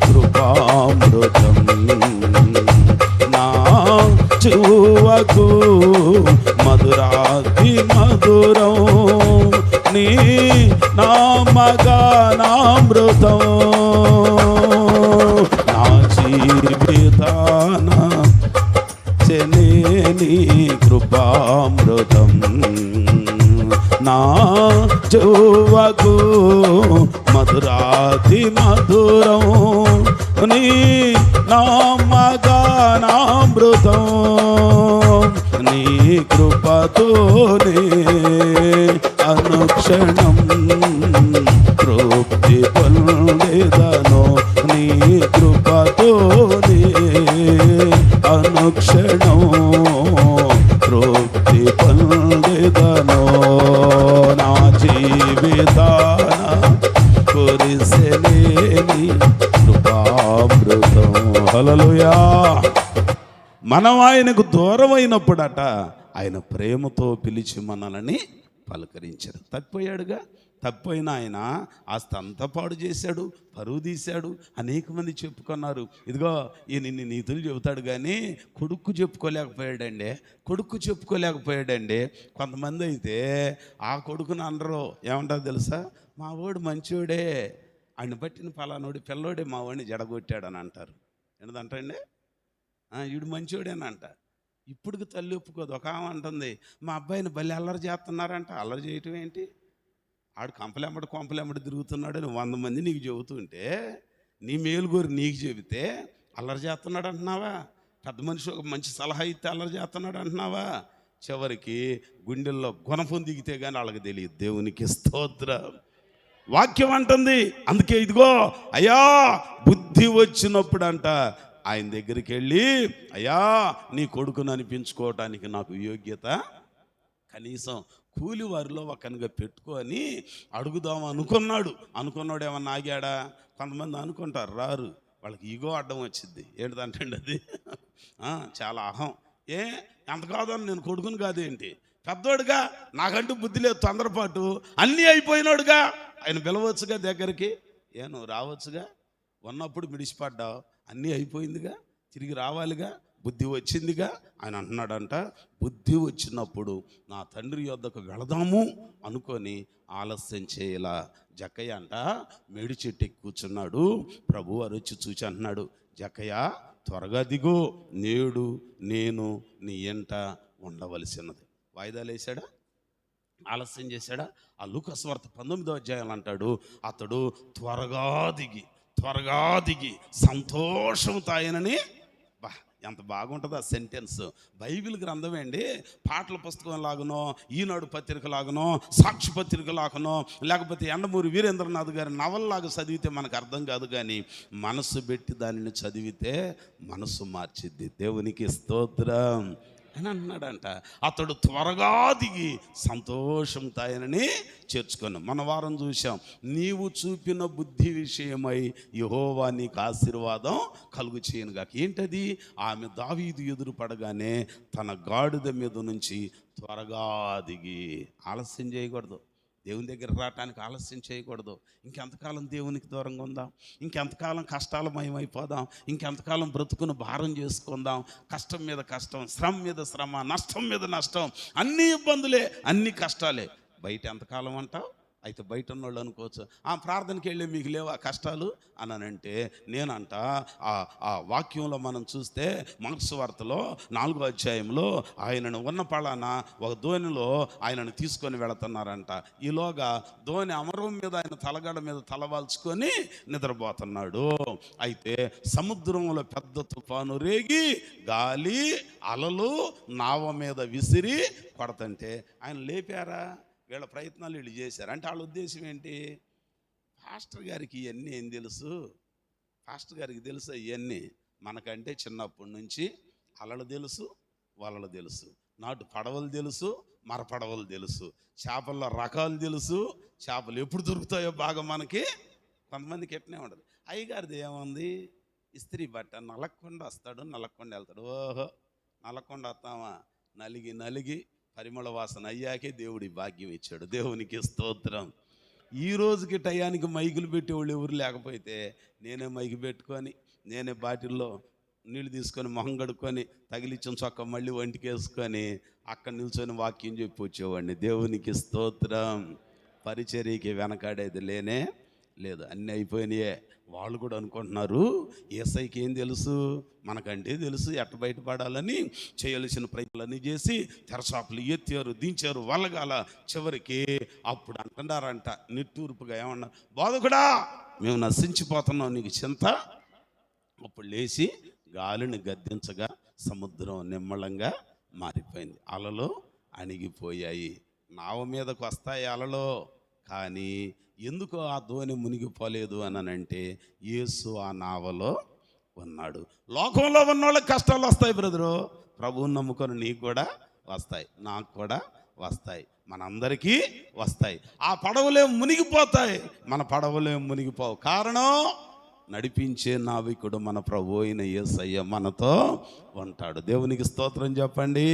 కృపామృతం, నా చువకు మధురాతి మధురం, నీ నామగానామృతం, నా జీవితాన చెనే నీ కృపామృతం, నా చువకు మధురాతి మధురం, నీ నామగానామృతం, నీ కృపతోనే అనుక్షణం తృప్తి పొందేదను, నీ కృపతోనే అనుక్షణం తృప్తి పొందేదను, నా జీవితాన కురిసెనే నీ కృపామృతం. హల్లెలూయా. మనం ఆయనకు దూరమైనప్పుడట ఆయన ప్రేమతో పిలిచి మనల్ని పలకరించాడు. తప్పిపోయాడుగా, తప్పిపోయిన ఆయన ఆస్తి అంతా పాడు చేశాడు, పరువు తీశాడు, అనేక మంది చెప్పుకున్నారు. ఇదిగో ఈయన ఇన్ని నీతులు చెబుతాడు కానీ కొడుకు చెప్పుకోలేకపోయాడండి. కొంతమంది అయితే ఆ కొడుకుని అనరు, ఏమంటారు తెలుసా? మా వాడు మంచోడే, ఆయన పట్టిన పలానోడి పిల్లోడే మా వాడిని జడగొట్టాడని అంటారు. ఏంటంటండి, వీడు మంచోడేనంట. ఇప్పుడుకి తల్లి ఒప్పుకోదు. ఒక ఆమె అంటుంది, మా అబ్బాయిని బలి అల్లరి చేస్తున్నారంట. అల్లరి చేయటం ఏంటి? ఆడు కొంపలెమ్మడి తిరుగుతున్నాడని 100 మంది నీకు చెబుతుంటే, నీ మేలుగోరు నీకు చెబితే అల్లరి చేస్తున్నాడు అంటున్నావా? పెద్ద మనిషి ఒక మంచి సలహా ఇస్తే అల్లరి చేస్తున్నాడు అంటున్నావా? చివరికి గుండెల్లో గుణపం దిగితే కానీ వాళ్ళకి తెలియదు. దేవునికి స్తోత్రం. వాక్యం అంటుంది. అందుకే ఇదిగో అయ్యా బుద్ధి వచ్చినప్పుడంట ఆయన దగ్గరికి వెళ్ళి, అయ్యా నీ కొడుకును అనిపించుకోవటానికి నాకు యోగ్యత, కనీసం కూలి వారిలో ఒకనిగా పెట్టుకొని అడుగుదాం అనుకున్నాడు ఏమన్నా ఆగాడా? కొంతమంది అనుకుంటారు, రారు, వాళ్ళకి ఈగో అడ్డం వచ్చింది. ఏంటిదంటే అది చాలా అహం. ఎంత కాదని నేను కొడుకుని కాదేంటి, పెద్దోడుగా, నాకంటూ బుద్ధి లేదు, తొందరపాటు, అన్నీ అయిపోయినాడుగా, ఆయన పిలవచ్చుగా దగ్గరికి. నువ్వు రావచ్చుగా, ఉన్నప్పుడు మిడిచిపడ్డావు, అన్నీ అయిపోయిందిగా, తిరిగి రావాలిగా, బుద్ధి వచ్చిందిగా. ఆయన అంటున్నాడంట, బుద్ధి వచ్చినప్పుడు నా తండ్రి యొద్దకు వెళదాము అనుకొని ఆలస్యం చేయలా. జక్కయ్య అంట మేడి చెట్టు ఎక్కి కూర్చున్నాడు. ప్రభువారు వచ్చి చూచి అంటున్నాడు, జక్కయ్య త్వరగా దిగు, నేడు నేను నీ ఎంట ఉండవలసినది. వాయిదాలు వేశాడా, ఆలస్యం చేశాడా? ఆ లూకా సువార్త 19వ అధ్యాయం అంటాడు, అతడు త్వరగా దిగి సంతోషంతో ఆయనని. బా, ఎంత బాగుంటుంది ఆ సెంటెన్స్. బైబిల్ గ్రంథమే అండి. పాటల పుస్తకం లాగనో, ఈనాడు పత్రిక లాగనో, సాక్షి పత్రిక లాగనో, లేకపోతే ఎండమూరి వీరేంద్రనాథ్ గారి నవల్లాగా చదివితే మనకు అర్థం కాదు, కానీ మనసు పెట్టి దానిని చదివితే మనసు మార్చిద్ది. దేవునికి స్తోత్రం అని అన్నాడంట. అతడు త్వరగా దిగి సంతోషంతో ఆయనని చేర్చుకున్నాం. మన వారం చూసాం, నీవు చూపిన బుద్ధి విషయమై యెహోవా నీకు ఆశీర్వాదం కలుగు చేయనుగాక. ఏంటది? ఆమె దావీదు ఎదురు పడగానే తన గాడిద మీద నుంచి త్వరగా దిగి. ఆలస్యం చేయకూడదు, దేవుని దగ్గర రావటానికి ఆలస్యం చేయకూడదు. ఇంకెంతకాలం దేవునికి దూరంగా ఉందాం? ఇంకెంతకాలం కష్టాలమయమైపోదాం? ఇంకెంతకాలం బ్రతుకును భారం చేసుకుందాం? కష్టం మీద కష్టం, శ్రమ మీద శ్రమ, నష్టం మీద నష్టం, అన్ని ఇబ్బందులే, అన్ని కష్టాలే. బయట ఎంతకాలం అంటావు? అయితే బయట ఉన్నోళ్ళు అనుకోవచ్చు, ఆ ప్రార్థనకి వెళ్ళి మీకు లేవు ఆ కష్టాలు అనంటే, నేనంట ఆ వాక్యంలో మనం చూస్తే మార్క్స్ వార్తలో 4వ అధ్యాయంలో ఆయనను ఉన్న పళాన ఒక దోణిలో ఆయనను తీసుకొని వెళుతున్నారంట. ఈలోగా దోణి అమరం మీద ఆయన తలగడ మీద తలవాల్చుకొని నిద్రపోతున్నాడు. అయితే సముద్రంలో పెద్ద తుఫాను రేగి గాలి అలలు నావ మీద విసిరి కొడతంటే ఆయన లేపారా? వీళ్ళ ప్రయత్నాలు వీళ్ళు చేశారు. అంటే వాళ్ళ ఉద్దేశం ఏంటి? పాస్టర్ గారికి ఇవన్నీ ఏం తెలుసు? పాస్టర్ గారికి తెలుసు ఇవన్నీ. మనకంటే చిన్నప్పటి నుంచి అలలు తెలుసు, వలలు తెలుసు, నాటు పడవలు తెలుసు, మర పడవలు తెలుసు, చేపల్లో రకాలు తెలుసు, చేపలు ఎప్పుడు దొరుకుతాయో బాగా మనకి. కొంతమందికి ఎట్నే ఉండదు. అయ్యగారిది ఏముంది? ఇస్త్రీ బట్ట నలక్కుండా వస్తాడు, నలక్కుండా వెళ్తాడు. ఓహో, నలక్కుండా వస్తామా? నలిగి పరిమళ వాసన అయ్యాకే దేవుడి భాగ్యం ఇచ్చాడు. దేవునికి స్తోత్రం. ఈ రోజుకి టయానికి మైకులు పెట్టేవాళ్ళు ఎవరు లేకపోతే నేనే మైకు పెట్టుకొని, నేనే బాటిల్లో నీళ్ళు తీసుకొని మొహం కడుక్కొని తగిలిచ్చిన చొక్క మళ్ళీ వంటికి వేసుకొని అక్కడ నిల్చొని వాక్యం చెప్పి వచ్చేవాడిని. దేవునికి స్తోత్రం. పరిచర్యకి వెనకాడేది లేనే లేదు, అన్నీ అయిపోయినాయే. వాళ్ళు కూడా అనుకుంటున్నారు యేసయ్యకి ఏం తెలుసు? మనకంటే తెలుసు. ఎట్ట బయటపడాలని చేయాల్సిన ప్రయత్నాలన్నీ చేసి తెరచాపలు ఎత్తారు, దించారు, వలగాల. చివరికి అప్పుడు అంటున్నారంట నిట్టూర్పుగా, ఏమన్నా, బోధకుడా మేము నశించిపోతున్నాం, నీకు చింత? అప్పుడు లేచి గాలిని గద్దించగా సముద్రం నిమ్మళంగా మారిపోయింది, అలలు అణిగిపోయాయి. నావ మీదకు వస్తాయి అలలో, కానీ ఎందుకో ఆ దోణి మునిగిపోలేదు అనంటే యేసు ఆ నావలో ఉన్నాడు. లోకంలో ఉన్న వాళ్ళకి కష్టాలు వస్తాయి బ్రదరు, ప్రభువుని నమ్ముకొని నీకు కూడా వస్తాయి, నాకు కూడా వస్తాయి, మనందరికీ వస్తాయి. ఆ పడవలేం మునిగిపోతాయి, మన పడవలేం మునిగిపోవు. కారణం, నడిపించే నావికుడు మన ప్రభు అయిన యేసయ్య మనతో ఉంటాడు. దేవునికి స్తోత్రం చెప్పండి.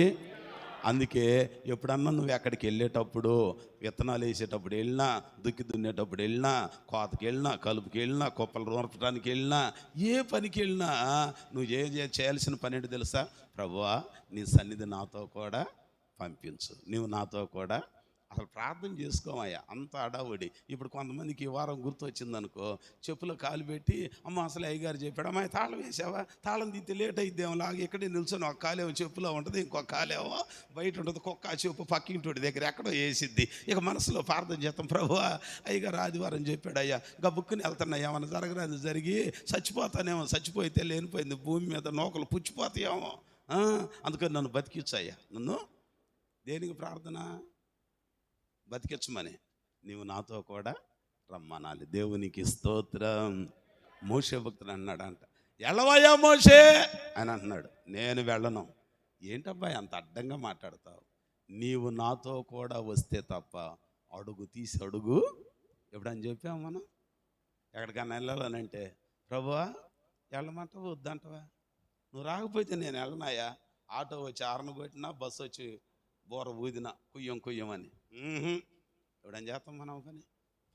అందుకే ఎప్పుడన్నా నువ్వు ఎక్కడికి వెళ్ళేటప్పుడు, విత్తనాలు వేసేటప్పుడు వెళ్ళినా, దుక్కి దున్నేటప్పుడు వెళ్ళినా, కోతకి వెళ్ళినా, కలుపుకి వెళ్ళినా, కుప్పలు రోపడానికి వెళ్ళినా, ఏ పనికి వెళ్ళినా నువ్వు చేయాల్సిన పని ఏంటి తెలుసా? ప్రభువా నీ సన్నిధి నాతో కూడా పంపించు, నీవు నాతో కూడా. అసలు ప్రార్థన చేసుకోమయ్యా, అంత అడావుడి. ఇప్పుడు కొంతమందికి ఈ వారం గుర్తు వచ్చిందనుకో, చెప్పులో కాలు పెట్టి, అమ్మ అసలు అయ్యగారు చెప్పాడు, అమ్మాయి తాళం వేసావా? తాళం తీస్తే లేట్ అయిద్దేమో, లాగా ఇక్కడే నిల్చొని ఒక కాలేమో చెప్పులో ఉంటుంది, ఇంకొక కాలేమో బయట ఉంటుంది, కుక్క చెప్పు పక్కింటి దగ్గర ఎక్కడో వేసిద్ది. ఇక మనసులో ప్రార్థన చేస్తాం, ప్రభువా అయ్యగారు ఆదివారం చెప్పాడు, అయ్యా ఇంకా బుక్కుని వెళ్తున్నా, ఏమన్నా జరగరాదు జరిగి చచ్చిపోతానేమో, చచ్చిపోతే లేనిపోయింది భూమి మీద నూకలు పుచ్చిపోతాయేమో, అందుకని నన్ను బతికించయ్యా. నన్ను దేనికి ప్రార్థన? బతికించమని, నీవు నాతో కూడా రమ్మనాలి. దేవునికి స్తోత్రం. మోషే భక్తుడు అన్నాడంట, ఎల్లవయ్యా మోషే అని అంటున్నాడు. నేను వెళ్ళను. ఏంటబ్బాయి అంత అడ్డంగా మాట్లాడతావు? నీవు నాతో కూడా వస్తే తప్ప అడుగు తీసి అడుగు. ఎప్పుడని చెప్పాము మనం? ఎక్కడికన్నా వెళ్ళాలనంటే, ప్రభువా వెళ్ళమంటావా వద్దంటవా? నువ్వు రాకపోతే నేను వెళ్ళనాయా? ఆటో వచ్చి ఆరన కొట్టినా, బస్సు వచ్చి బోర ఊదినా కుయ్యం అని ఎవడని చేస్తాం మనం? కానీ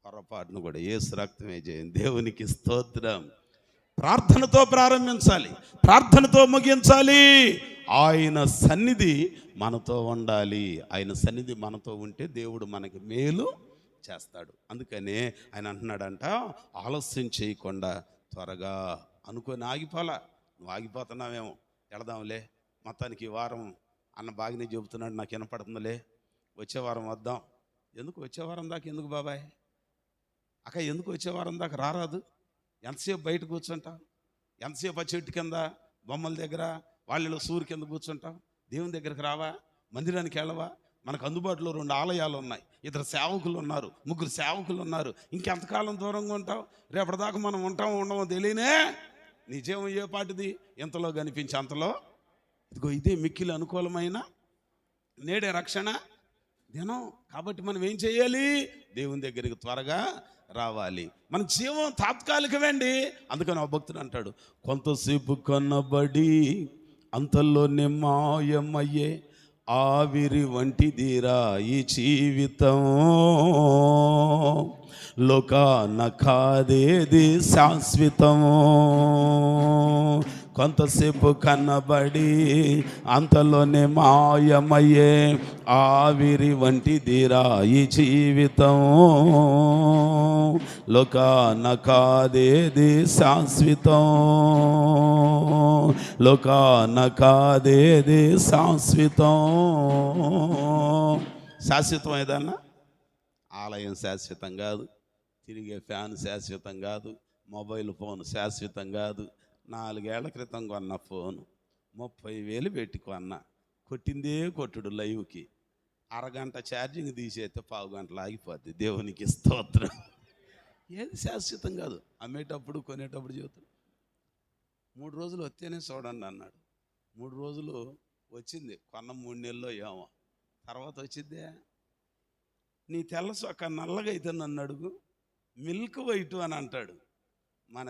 పొరపాటును కూడా యేసు రక్తమే చేయండి. దేవునికి స్తోత్రం. ప్రార్థనతో ప్రారంభించాలి, ప్రార్థనతో ముగించాలి. ఆయన సన్నిధి మనతో ఉండాలి. ఆయన సన్నిధి మనతో ఉంటే దేవుడు మనకి మేలు చేస్తాడు. అందుకనే ఆయన అంటున్నాడంట, ఆలస్యం చేయకుండా త్వరగా అనుకొని ఆగిపోలా. నువ్వు ఆగిపోతున్నావేమో, వెళదాంలే మొత్తానికి ఈ వారం అన్న బాగానే చెబుతున్నాడు, నాకు వినపడుతుందిలే, వచ్చే వారం వద్దాం. ఎందుకు వచ్చే వారం దాకా ఎందుకు బాబాయ్? అక్క ఎందుకు వచ్చే వారం దాకా రారాదు? ఎంతసేపు బయట కూర్చుంటావు? ఎంతసేపు ఆ చెట్టు కింద బొమ్మల దగ్గర వాళ్ళలో సూర్యు కింద కూర్చుంటావు? దేవుని దగ్గరికి రావా? మందిరానికి వెళ్ళవా? మనకు అందుబాటులో 2 ఆలయాలు ఉన్నాయి, 2 సేవకులు ఉన్నారు, 3 సేవకులు ఉన్నారు. ఇంకెంతకాలం దూరంగా ఉంటావు? రేపటిదాకా మనం ఉంటామో ఉండమో తెలియనే. నీ జీవం ఏ పాటిది? ఎంతలో కనిపించి అంతలో. ఇదిగో ఇదే మిక్కిలి అనుకూలమైన నేడే రక్షణ దినం. కాబట్టి మనం ఏం చేయాలి? దేవుని దగ్గరికి త్వరగా రావాలి. మన జీవం తాత్కాలికమండి. అందుకని ఆ భక్తుడు అంటాడు, కొంతసేపు కన్నబడి అంతల్లోనే మాయమయ్యే ఆవిరి వంటిదిరా ఈ జీవితం, లోకాన కాదేది శాశ్వతం. కొంతసేపు కన్నబడి అంతలోనే మాయమయ్యే ఆవిరి వంటిదిరా ఈ జీవితం, లోకాన కాదేది శాశ్వతం, లోకాన కాదేది శాశ్వతం. శాశ్వతం ఏదన్నా? ఆలయం శాశ్వతం కాదు, తిరిగే ఫ్యాన్ శాశ్వతం కాదు, మొబైల్ ఫోన్ శాశ్వతం కాదు. 4 ఏళ్ల క్రితం కొన్న ఫోను 30,000 పెట్టి కొన్నా, కొట్టిందే కొట్టుడు లైవ్కి. అరగంట ఛార్జింగ్ తీసేస్తే 15 గంటలు ఆగిపోద్ది. దేవునికి స్తోత్రం. ఏది శాశ్వతం కాదు. అమ్మేటప్పుడు కొనేటప్పుడు చెబుతాడు, 3 రోజులు వస్తేనే చూడండి అన్నాడు. 3 రోజులు వచ్చింది, కొన్న 3 నెలల్లో ఏమో, తర్వాత వచ్చిద్దే. నీ తెల్ల సొక్క నల్లగా అయితే నన్ను అడుగు, మిల్క్ వైట్ అని అంటాడు. మన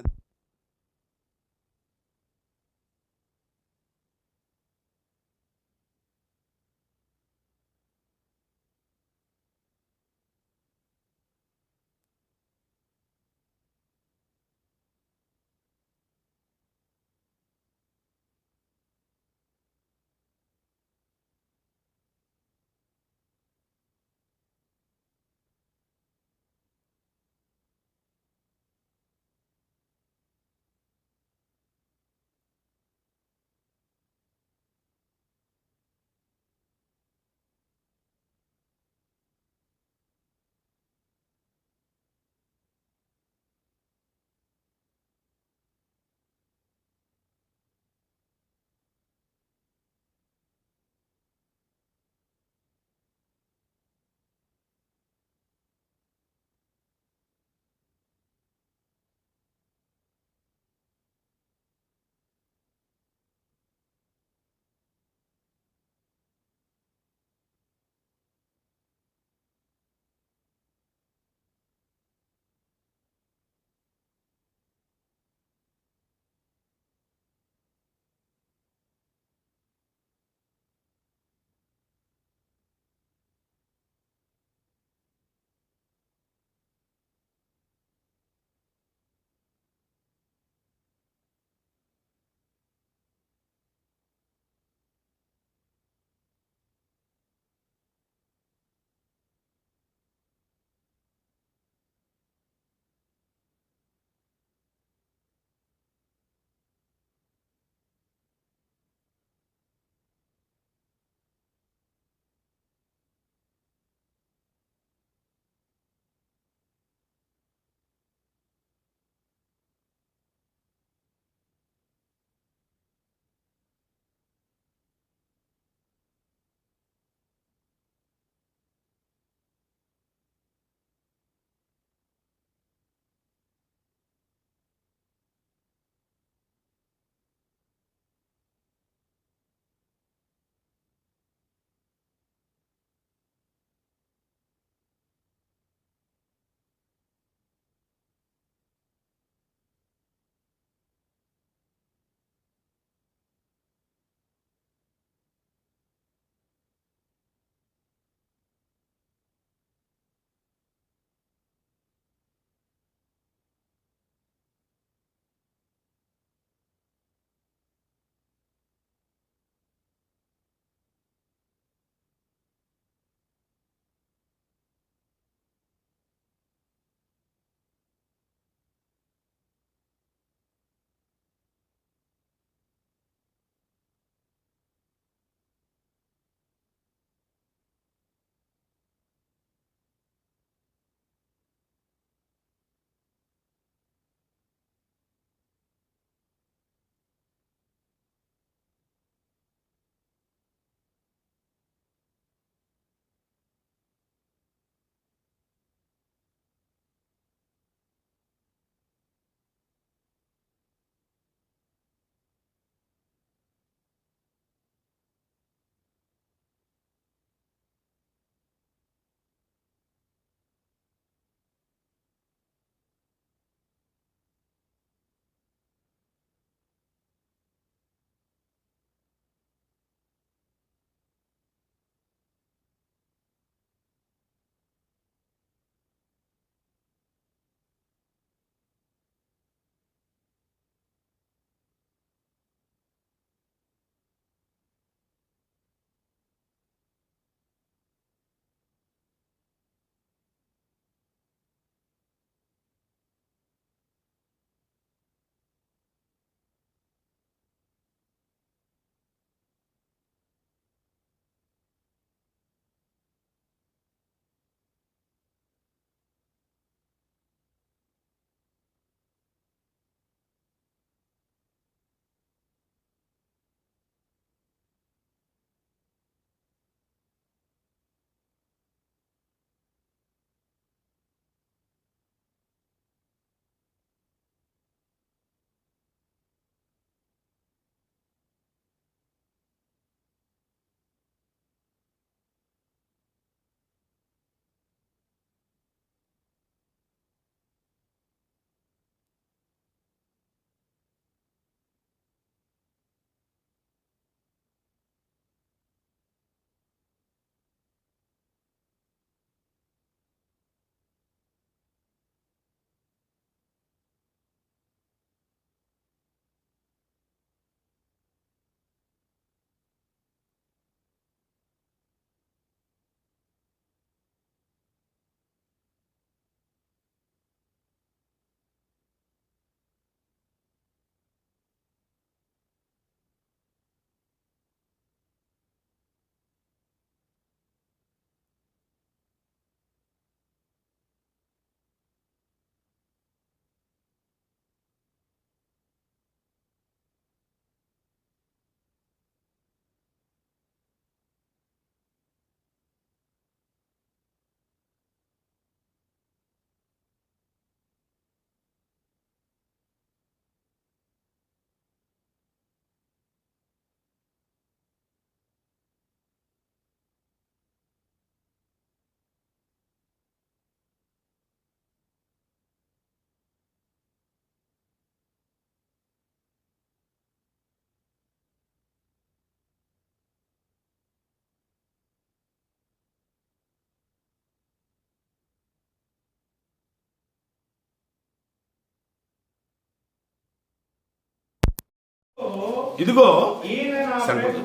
ఇదిగో ఈయన నా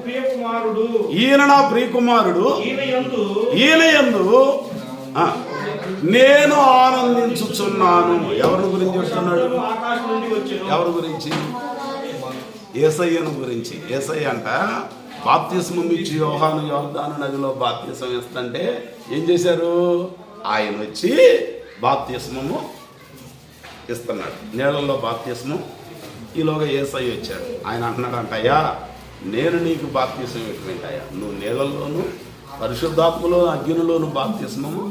ప్రియకుమారుడు, ఈయన నా ప్రియకుమారుడు, ఈయన యందు నేను ఆనందించుచున్నాను. ఎవరి గురించి చెప్తున్నాడు? ఆకాశం నుండి వచ్చాను. ఎవరి గురించి? యేసయ్యను గురించి. యేసయ్య అంట బాప్తిస్మం ఇచ్చి యోహాను యోర్దాను నదిలో బాప్తిస్మం ఇస్తుంటే ఏం చేశారు? ఆయన వచ్చి బాప్తిస్మము ఇస్తున్నాడు, నీళ్ళల్లో బాప్తిస్మం. ఈలోగా యేసయ్య వచ్చాడు. ఆయన అంటున్నాడంటయ్యా, నేను నీకు బాప్తిస్మం ఇటువంటయ్యా, నువ్వు నీళ్ళల్లోనూ పరిశుద్ధాత్మలో అగ్నిలోను బాప్తిస్మము,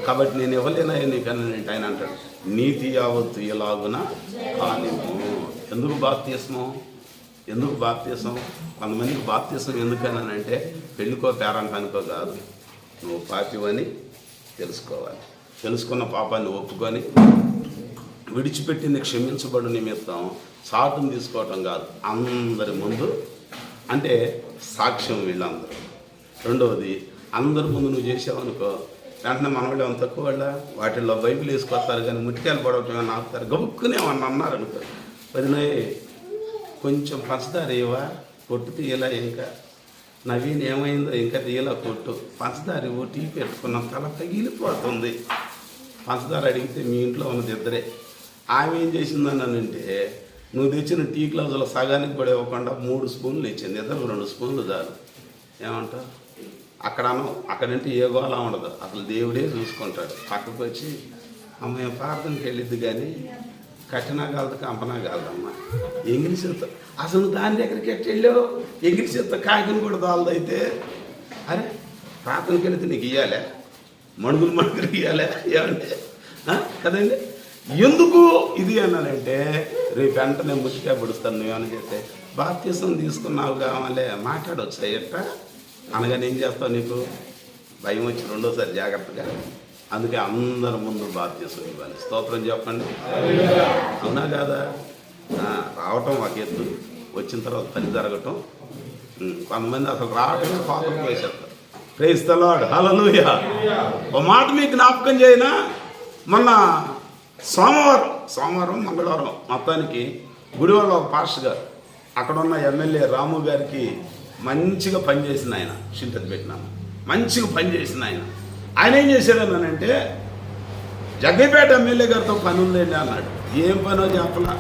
కాబట్టి నేను ఇవ్వలేనయ్యా నీకు అనంటే ఆయన అంటాడు, నీతి యావత్తు ఎలాగున కానివ్వు. ఎందుకు బాప్తిస్మం? ఎందుకు బాప్తిసం? కొంతమందికి బాప్తిసం ఎందుకనంటే పెళ్ళికో పేరంటానికో కాదు, నువ్వు పాపివని తెలుసుకోవాలి. తెలుసుకున్న పాపాన్ని ఒప్పుకొని విడిచిపెట్టింది క్షమించబడు నిమిత్తం సాటును తీసుకోవటం కాదు, అందరి ముందు అంటే సాక్ష్యం వీళ్ళందరూ. రెండవది, అందరి ముందు నువ్వు చేసావనుకో వెంటనే మన వాళ్ళు ఏమైనా తక్కువ వాళ్ళ వాటిల్లో బైబిల్ వేసుకొస్తారు, కానీ ముట్టికాయలు పడవటం ఏమైనా ఆపుతారు. గబుక్కునే ఏమన్నా అన్నారనుకో, మరి కొంచెం పంచదార ఇవ్వా, కొట్టు తీయలా, ఇంకా నవీన్ ఏమైందో ఇంకా తీయలా, కొట్టు పంచదార ఇవ్వు, టీ పెట్టుకున్నాం, తల తగిలిపోతుంది. పంచదార అడిగితే మీ ఇంట్లో ఉన్నది ఇద్దరే. ఆమె ఏం చేసిందని అంటే నువ్వు తెచ్చిన టీ గ్లాసుల సగానికి కూడా ఇవ్వకుండా 3 స్పూన్లు ఇచ్చింది. ఇద్దరు 2 స్పూన్లు చాలు. ఏమంటావు? అక్కడంటే ఏ గోళ ఉండదు, అసలు దేవుడే చూసుకుంటాడు. పక్కకు వచ్చి అమ్మాయి ప్రార్థనకి వెళ్ళిద్ది, కానీ కట్టినా కాదు కంపనా కాదమ్మా, ఎంగిలి చేత అసలు దాని దగ్గరికి ఎట్టి వెళ్ళావు, ఎంగిలి చేత కాకిని కూడా దాల్దైతే, అరే ప్రార్థనకి వెళితే నీకు ఇవ్వాలే, మణుగులు ఇవ్వాలే, ఏమంటే కదండి. ఎందుకు ఇది అన్నానంటే రేపు వెంటనే ముచ్చిగా పడుస్తాను. నువ్వేమని చెప్తే బాప్తిసం తీసుకున్నావు కావాలే మాట్లాడవచ్చు ఎట్ట అనగానే ఏం చేస్తావు? నీకు భయం వచ్చి రెండోసారి జాగ్రత్తగా. అందుకే అందరి ముందు బాప్తిసం ఇవ్వాలి. స్తోత్రం చెప్పండి. అవునా కాదా? రావటం ఒక ఎత్తు, వచ్చిన తర్వాత పని జరగటం. కొంతమంది అసలు రావటమే పాత్రలు వేసేస్తారు. ప్రైజ్ ది లార్డ్, హల్లెలూయా. ఒక మాట మీకు జ్ఞాపకం చేయనా? మొన్న సోమవారం మంగళవారం మొత్తానికి గుడివాళ్ళ ఒక పాస్టర్ గారు, అక్కడ ఉన్న ఎమ్మెల్యే రాము గారికి మంచిగా పనిచేసిన ఆయన, షింటది పెట్టినాము, మంచిగా పనిచేసిన ఆయన ఏం చేశాడనంటే జగ్గైపేట ఎమ్మెల్యే గారితో పని ఉందండి అన్నాడు. ఏం పనో చెప్పలా.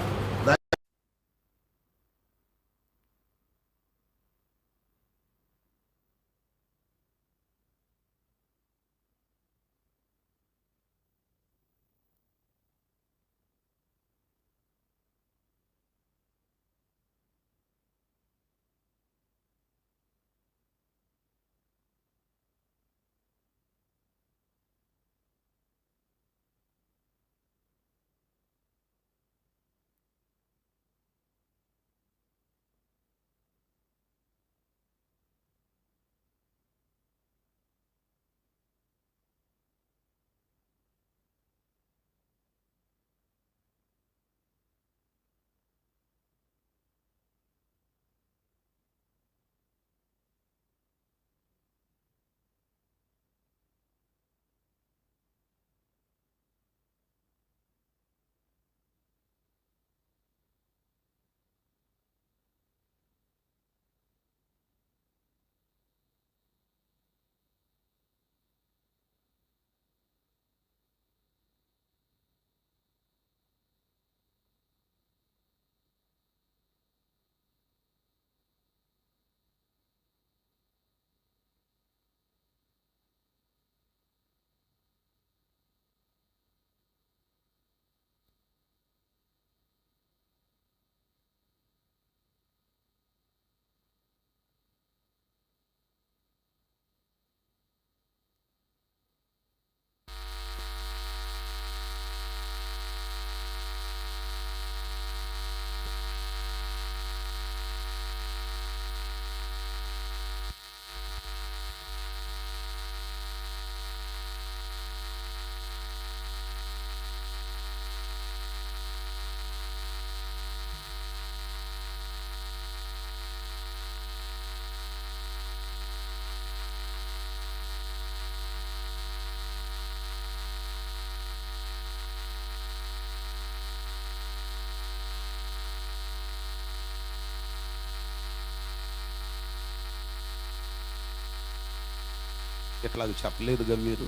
ఇట్లాగ చెప్పలేదుగా మీరు,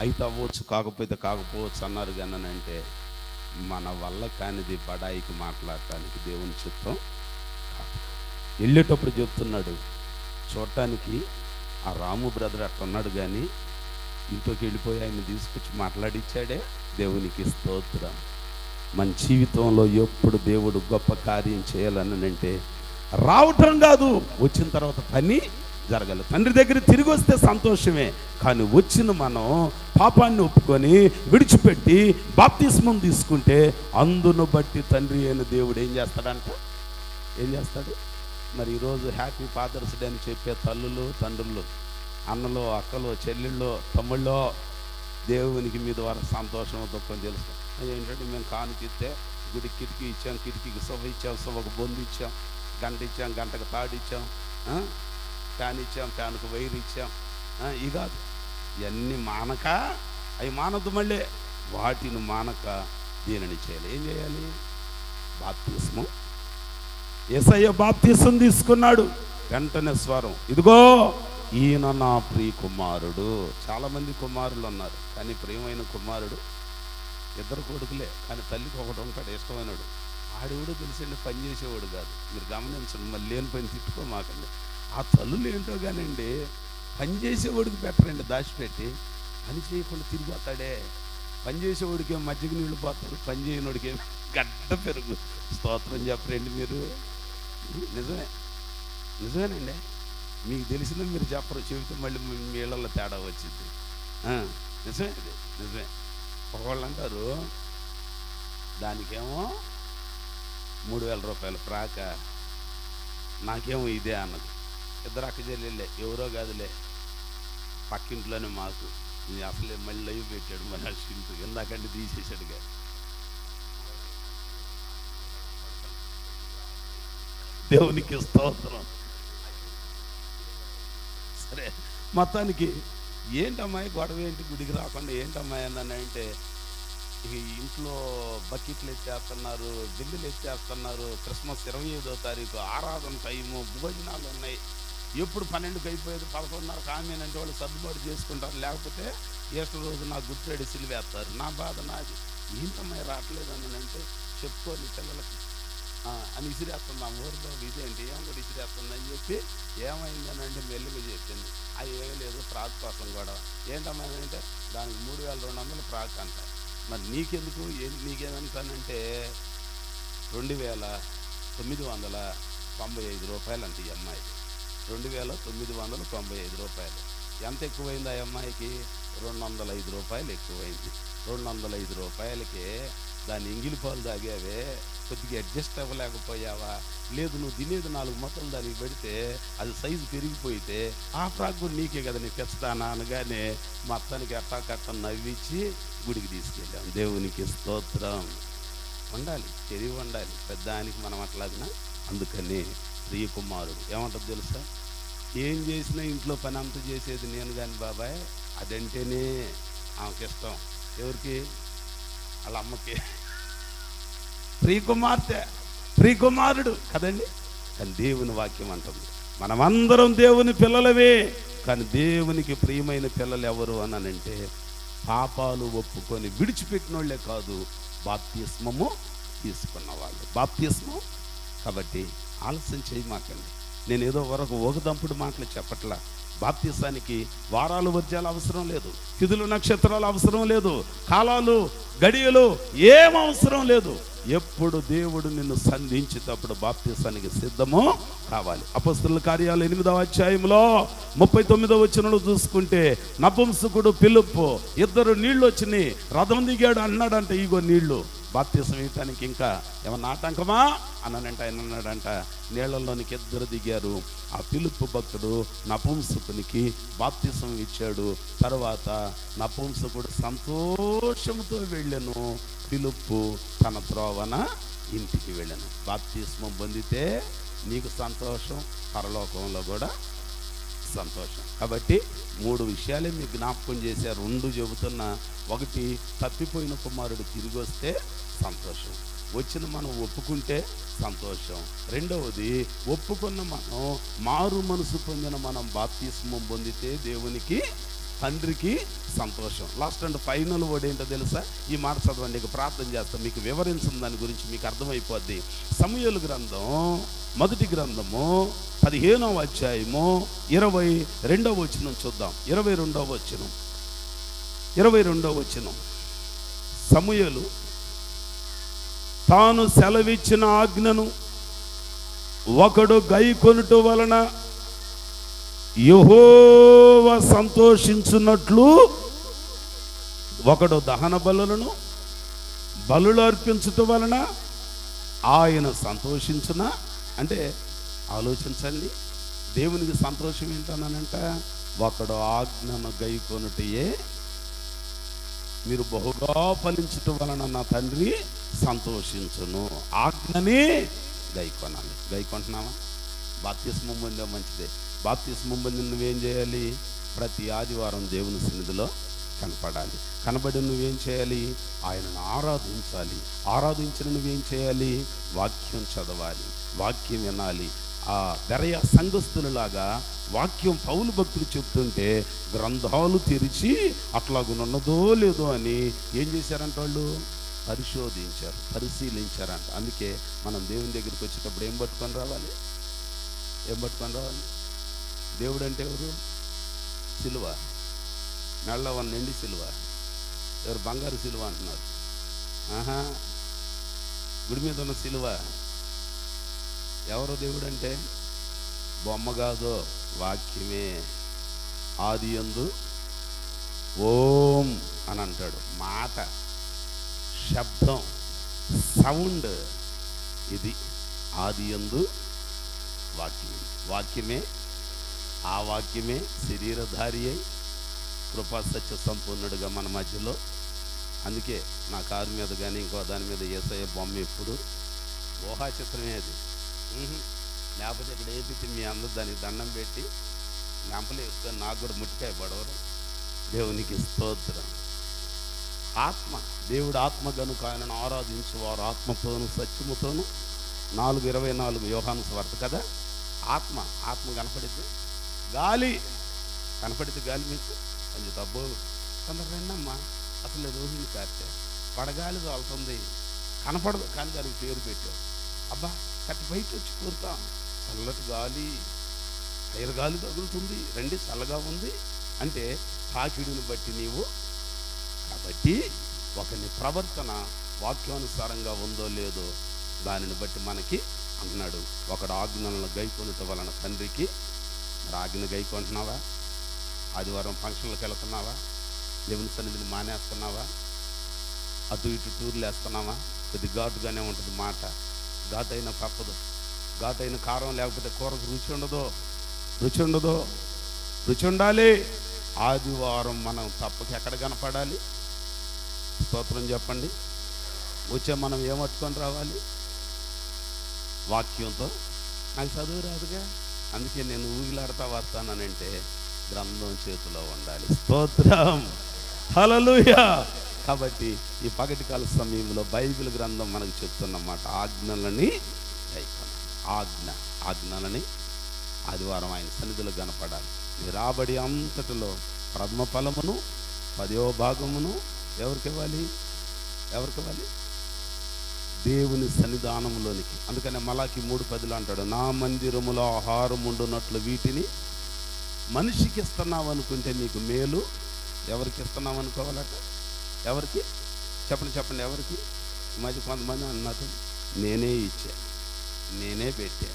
అయితే అవ్వచ్చు కాకపోతే కాకపోవచ్చు అన్నారు కానీ అని అంటే మన వల్ల కానిది బడాయికి మాట్లాడటానికి దేవుని చిత్తం కాదు. వెళ్ళేటప్పుడు చెప్తున్నాడు, చూడటానికి ఆ రాము బ్రదర్ అట్లా ఉన్నాడు కానీ ఇంట్లోకి వెళ్ళిపోయి ఆయన తీసుకొచ్చి మాట్లాడిచ్చాడే. దేవునికి స్తోత్రం. మన జీవితంలో ఎప్పుడు దేవుడు గొప్ప కార్యం చేయాలని అంటే రావటం కాదు, వచ్చిన తర్వాత పని జరగాలి. తండ్రి దగ్గర తిరిగి వస్తే సంతోషమే, కానీ వచ్చిన మనం పాపాన్ని ఒప్పుకొని విడిచిపెట్టి బాప్తిస్మం తీసుకుంటే అందును బట్టి తండ్రి అయిన దేవుడు ఏం చేస్తాడంట? ఏం చేస్తాడు? మరి ఈరోజు హ్యాపీ ఫాదర్స్ డే అని చెప్పే తల్లులు, తండ్రులు, అన్నలు, అక్కలు, చెల్లెళ్ళు, తమ్ముళ్ళు, దేవునికి మీ ద్వారా సంతోషం దుఃఖం తెలుసు. ఏంటంటే మేము కానుకిస్తే గుడికి కిటికీ ఇచ్చాం, కిటికీకి సొవ్వ ఇచ్చాం, సొవ్వకు బొందు ఇచ్చాం, గంట ఇచ్చాం, గంటకు తాడు ఇచ్చాం, ఫ్యాన్ ఇచ్చాం, ఫ్యాన్కు వైర్ ఇచ్చాం. ఇవి కాదు, ఇవన్నీ మానక అవి మానద్దు. మళ్ళీ వాటిని మానక దీనిని చేయాలి. ఏం చేయాలి? బాప్తిస్మం. యేసయ్య బాప్తిస్మం తీసుకున్నాడు, వెంటనే స్వరం, ఇదిగో ఈయన నా ప్రియ కుమారుడు. చాలామంది కుమారులు ఉన్నారు, కానీ ప్రియమైన కుమారుడు ఇద్దరు కొడుకులే, కానీ తల్లికి ఒకటి ఉంటాడు ఇష్టమైనడు. ఆడేవాడు తెలిసండి, పని చేసేవాడు కాదు. మీరు గమనించండి, మళ్ళీ లేని పని తిట్టుకోమాకండి. ఆ తల్లులు ఏంటో కానండి, పని చేసేవాడికి పెట్టరండి దాచిపెట్టి, పని చేయకుండా తిరిగి వస్తాడే. పని చేసేవాడికి ఏం మజ్జిగ నీళ్ళు పోతాడు, పని చేయనోడికి ఏం గడ్డ పెరుగు. స్తోత్రం చెప్పరండి మీరు. నిజమే, నిజమేనండి. మీకు తెలిసిన మీరు చెప్పరు, చెబితే మళ్ళీ మీ ఇళ్ళల్లో తేడా వచ్చింది. నిజమే, ఇది నిజమే. ఒకళ్ళు అంటారు దానికేమో 3000 రూపాయలు ప్రాక, నాకేమో ఇదే అన్నది. ఇద్దరు అక్క చెల్లెళ్ళే, ఎవరో కాదులే, పక్కింట్లోనే మాకు. అసలే మళ్ళీ లైవ్ పెట్టాడు మన ఇంటికి, ఇందాకంటే తీసేసాడుగా. దేవునికి స్తోత్రం. సరే, మొత్తానికి ఏంటమ్మాయి గొడవ ఏంటి, గుడికి రాకుండా ఏంటమ్మాయి అన్నానంటే, ఇక ఇంట్లో బకెట్లు ఎత్తేస్తున్నారు, బిల్లులు ఎత్తేస్తున్నారు, క్రిస్మస్ 25వ తారీఖు ఆరాధన టైము, భోజనాలు ఉన్నాయి. ఎప్పుడు 12కి అయిపోయేది 11:30 ఆమెనంటే వాళ్ళు సర్దుబాటు చేసుకుంటారు, లేకపోతే ఈస్టర్ రోజు నాకు గుర్తుపెట్టి సిలివేస్తారు. నా బాధ నాది. ఏంటమ్మాయి రావట్లేదు అన్నానంటే, చెప్పుకోని పిల్లలకి అని ఇసిరేస్తుంది. ఆ ఊరిలో ఇదేంటి ఏం కూడా ఇసిరేస్తుంది అని చెప్పి ఏమైందని అంటే మెల్లిగా చెప్పింది. అది ఏమీ లేదు, ప్రాక్ కోసం కూడా. ఏంటమ్మా అంటే దానికి 3200 ప్రాక్ అంట. మరి నీకెందుకు, నీకేమంటానంటే 2995 రూపాయలు అంట ఈ అమ్మాయి. 2995 రూపాయలు. ఎంత ఎక్కువైంది ఆ అమ్మాయికి? 205 రూపాయలు ఎక్కువైంది. 205 రూపాయలకి దాన్ని ఇంగిలి పాలు తాగావే, కొద్దిగా అడ్జస్ట్ అవ్వలేకపోయావా? లేదు, నువ్వు తినేది 4 మొక్కలు దానికి పెడితే అది సైజు పెరిగిపోయితే ఆ ఫ్రాక్ కూడా నీకే కదా, నీకు తెస్తానా అనగానే మొత్తానికి అట్టాకట్ట నవ్వించి గుడికి తీసుకెళ్ళాం. దేవునికి స్తోత్రం. ఉండాలి, తెలివి ఉండాలి పెద్దానికి మనం అట్లాగినా. అందుకని ప్రియ కుమారుడు ఏమంటుంది తెలుసా? ఏం చేసినా ఇంట్లో పని అంతా చేసేది నేను కానీ బాబాయ్, అదంటేనే ఆమెకి ఇష్టం. ఎవరికి? వాళ్ళ అమ్మకి. ప్రియ కుమార్తె, ప్రియ కుమారుడు కదండి. కానీ దేవుని వాక్యం అంటుంది మనమందరం దేవుని పిల్లలవే, కానీ దేవునికి ప్రియమైన పిల్లలు ఎవరు అనంటే పాపాలు ఒప్పుకొని విడిచిపెట్టిన వాళ్ళే కాదు, బాప్తిస్మము తీసుకున్న వాళ్ళు. బాప్తిస్మం. కాబట్టి ఆలస్యం చేయమాకండి. నేను ఏదో వరకు ఒకదంపుడు మాటలు చెప్పట్లా. బాప్తిసానికి వారాలు వర్జాలు అవసరం లేదు, తిథులు నక్షత్రాలు అవసరం లేదు, కాలాలు గడియలు ఏం అవసరం లేదు. ఎప్పుడు దేవుడు నిన్ను సంధించేటప్పుడు బాప్తిసానికి సిద్ధము కావాలి. అపొస్తలుల కార్యాలు 8వ అధ్యాయంలో 39వ వచనంలో చూసుకుంటే నపుంసకుడు ఫిలిప్పు, ఇద్దరు నీళ్ళు వచ్చినాయి, రథం దిగాడు అన్నాడంట, ఇగో నీళ్లు. బాప్తిసం ఇవ్వటానికి ఇంకా ఏమన్నా ఆటంకమా అన్నానంట. ఆయన అన్నాడంట, నీళ్లలోనికి ఇద్దరు దిగారు. ఆ ఫిలిప్పు భక్తుడు నపుంసకునికి బాప్తిసం ఇచ్చాడు. తర్వాత నపుంసకుడు సంతోషంతో వెళ్ళాను, ఫిలిప్పు తన త్రోవన ఇంటికి వెళ్ళాను. బాప్తిస్మం పొందితే నీకు సంతోషం, పరలోకంలో కూడా సంతోషం. కాబట్టి 3 విషయాలే మీకు జ్ఞాపకం చేశారు. 2 చెబుతున్నా. 1, తప్పిపోయిన కుమారుడు తిరిగి వస్తే సంతోషం, వచ్చిన మనం ఒప్పుకుంటే సంతోషం. 2వది, ఒప్పుకున్న మనం మారు మనసు పొందిన మనం బాప్తిస్మం పొందితే దేవునికి తండ్రికి సంతోషం. లాస్ట్ అండ్ ఫైనల్ వర్డ్ ఏంటో తెలుసా? ఈ మాట చదవండి, ఇక ప్రార్థన చేస్తాం. మీకు వివరించిన దాని గురించి మీకు అర్థమైపోద్ది. సమూయేలు గ్రంథం మొదటి గ్రంథము 15వ అధ్యాయము 22వ వచనం చూద్దాం. 22వ వచనం. సమూయేలు తాను సెలవిచ్చిన ఆజ్ఞను ఒకడు గైకొనుట వలన యెహోవా సంతోషించున్నట్లు ఒకడు దహన బలులను అర్పించుట వలన ఆయన సంతోషించున. అంటే ఆలోచించండి, దేవునికి సంతోషం ఏంటన్నానంట? ఒకడు ఆజ్ఞను గైకొనుటయే. మీరు బహుగా ఫలించుట వలన నా తండ్రి సంతోషించును. ఆజ్ఞని గైకొనాలి. గైకొంటున్నావా? బాప్తిస్మం పొందే మంచిదే. బాప్తిస్మం పొంది నువ్వేం చేయాలి? ప్రతి ఆదివారం దేవుని సన్నిధిలో కనపడాలి. కనబడి నువ్వేం చేయాలి? ఆయనను ఆరాధించాలి. ఆరాధించిన నువ్వేం చేయాలి? వాక్యం చదవాలి, వాక్యం వినాలి. ఆ బెరయ సంఘస్థులలాగా వాక్యం పౌలు భక్తులు చెప్తుంటే గ్రంథాలు తెరిచి అట్లాగున్నదో లేదో అని ఏం చేశారంట? వాళ్ళు పరిశోధించారు, పరిశీలించారంట. అందుకే మనం దేవుని దగ్గరికి వచ్చేటప్పుడు ఏం పట్టుకొని రావాలి? దేవుడు అంటే ఎవరు? సిలువ. మెళ్ళ నిండి సిలువ. ఎవరు? బంగారు సిలువ అంటున్నారు. గుడి మీద ఉన్న సిలువ. ఎవరు దేవుడు అంటే? బొమ్మ కాదు, వాక్యమే. ఆది యందు ఓం అని అంటాడు. మాట, శబ్దం, సౌండ్. ఇది ఆది యందు వాక్యమే. వాక్యమే, ఆ వాక్యమే శరీరధారి అయి కృపా సత్య సంపూర్ణుడుగా మన మధ్యలో. అందుకే నా కారు మీద కానీ ఇంకో దాని మీద యేసయ్య బొమ్మ ఎప్పుడు ఊహాచిత్రమే అది. లేకపోతే ఇక్కడ ఏపీ మీ అందరూ దానికి దండం పెట్టి నెంపలు వేసుకొని నాకు కూడా ముట్టికాయ పడవరు. దేవునికి స్తోత్రం. ఆత్మ, దేవుడు ఆత్మ గనుక ఆయనను ఆరాధించువారు ఆత్మతోను సత్యముతోను. 4:24 యోహాను సువార్త కదా. ఆత్మ కనపడిద్ది. గాలి కనపడిద్ది. గాలి మీకు కొంచెం తబ్బు కొందరు రెండమ్మా అసలు రోహిణి కార్తె పడగాలి తోలుతుంది, కనపడదు, కానీ దానికి పేరు పెట్టావు. అబ్బా కట్టి బయట వచ్చి కూరుతాం, చల్లటి గాలి, ఐరు గాలి తగులుతుంది, రండి చల్లగా ఉంది అంటే తాకిడిని బట్టి నీవు. కాబట్టి ఒకని ప్రవర్తన వాక్యానుసారంగా ఉందో లేదో దానిని బట్టి మనకి అన్నాడు. ఒకడు ఆజ్ఞలను గైకొనుట వలన తండ్రికి. మరి ఆజ్ఞ గైకొంటున్నావా? ఆదివారం ఫంక్షన్లకు వెళ్తున్నావా? దేవుని సన్నిధిని మానేస్తున్నావా? అటు ఇటు టూర్లు వేస్తున్నావా? కొద్ది ఘాటుగానే ఉంటుంది మాట. ఘాటైన తప్పదు. ఘాటైన కారం లేకపోతే కూరకు రుచి ఉండదు. రుచి ఉండాలి. ఆదివారం మనం తప్పక ఎక్కడ కనపడాలి? స్తోత్రం చెప్పండి. వచ్చే మనం ఏమట్టుకొని రావాలి? వాక్యంతో. నాకు చదువు రాదుగా, అందుకే నేను ఊగిలాడుతా వస్తానంటే గ్రంథం చేతిలో ఉండాలి. స్తోత్రం, హల్లెలూయా. కాబట్టి ఈ పగటి కాల సమయంలో బైబిల్ గ్రంథం మనకు చెప్తున్నమాట, ఆజ్ఞలని ఆజ్ఞలని ఆదివారం ఆయన సన్నిధిలో కనపడాలి. నీ రాబడి అంతటిలో ప్రథమ ఫలమును 10వ భాగమును ఎవరికి ఇవ్వాలి? దేవుని సన్నిధానంలోనికి. అందుకనే మలాకి 3:10 అంటాడు, నా మందిరములో ఆహారం ఉండునట్లు వీటిని మనిషికి ఇస్తున్నావు అనుకుంటే నీకు మేలు. ఎవరికి ఇస్తున్నావు అనుకోవాలట? ఎవరికి? చెప్పండి ఎవరికి? ఈ మధ్య కొంతమంది అన్నారు, నేనే ఇచ్చా, నేనే పెట్టా,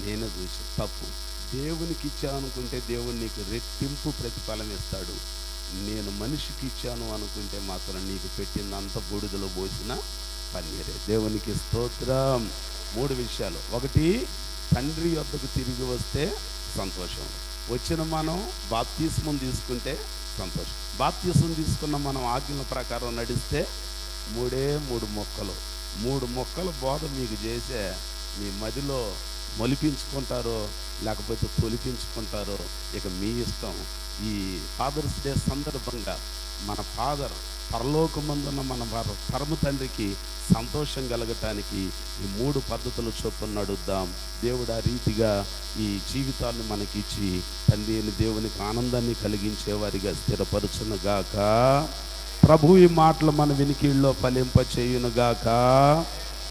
నేనే చూసా. తప్పు. దేవునికి ఇచ్చా అనుకుంటే దేవుడు నీకు రెట్టింపు ప్రతిఫలం ఇస్తాడు. నేను మనిషికి ఇచ్చాను అనుకుంటే మాత్రం నీకు పెట్టిందంత బూడిదలో పోసిన పన్నీరే. దేవునికి స్తోత్రం. 3 విషయాలు. 1, తండ్రి యొద్దకు తిరిగి వస్తే సంతోషం. వచ్చిన మనం బాప్తిస్మం తీసుకుంటే సంతోషం. బాప్తిస్మం తీసుకున్న మనం ఆజ్ఞల ప్రకారం నడిస్తే 3 మొక్కలు. 3 మొక్కల బోధ మీకు చేసే మీ మదిలో మొలిపించుకుంటారో లేకపోతే తొలిపించుకుంటారో ఇక మీ ఇష్టం. ఈ ఫాదర్స్ డే సందర్భంగా మన ఫాదర్ పరలోకమందున్న మన పరమ తండ్రికి సంతోషం కలగటానికి ఈ 3 పద్ధతులు చొప్పున నడుద్దాం. దేవుడు ఆ రీతిగా ఈ జీవితాన్ని మనకిచ్చి తండ్రి అయిన దేవునికి ఆనందాన్ని కలిగించే వారిగా స్థిరపరచునుగాక. ప్రభు ఈ మాటలు మన వినికిడిలో ఫలింప చేయునుగాక.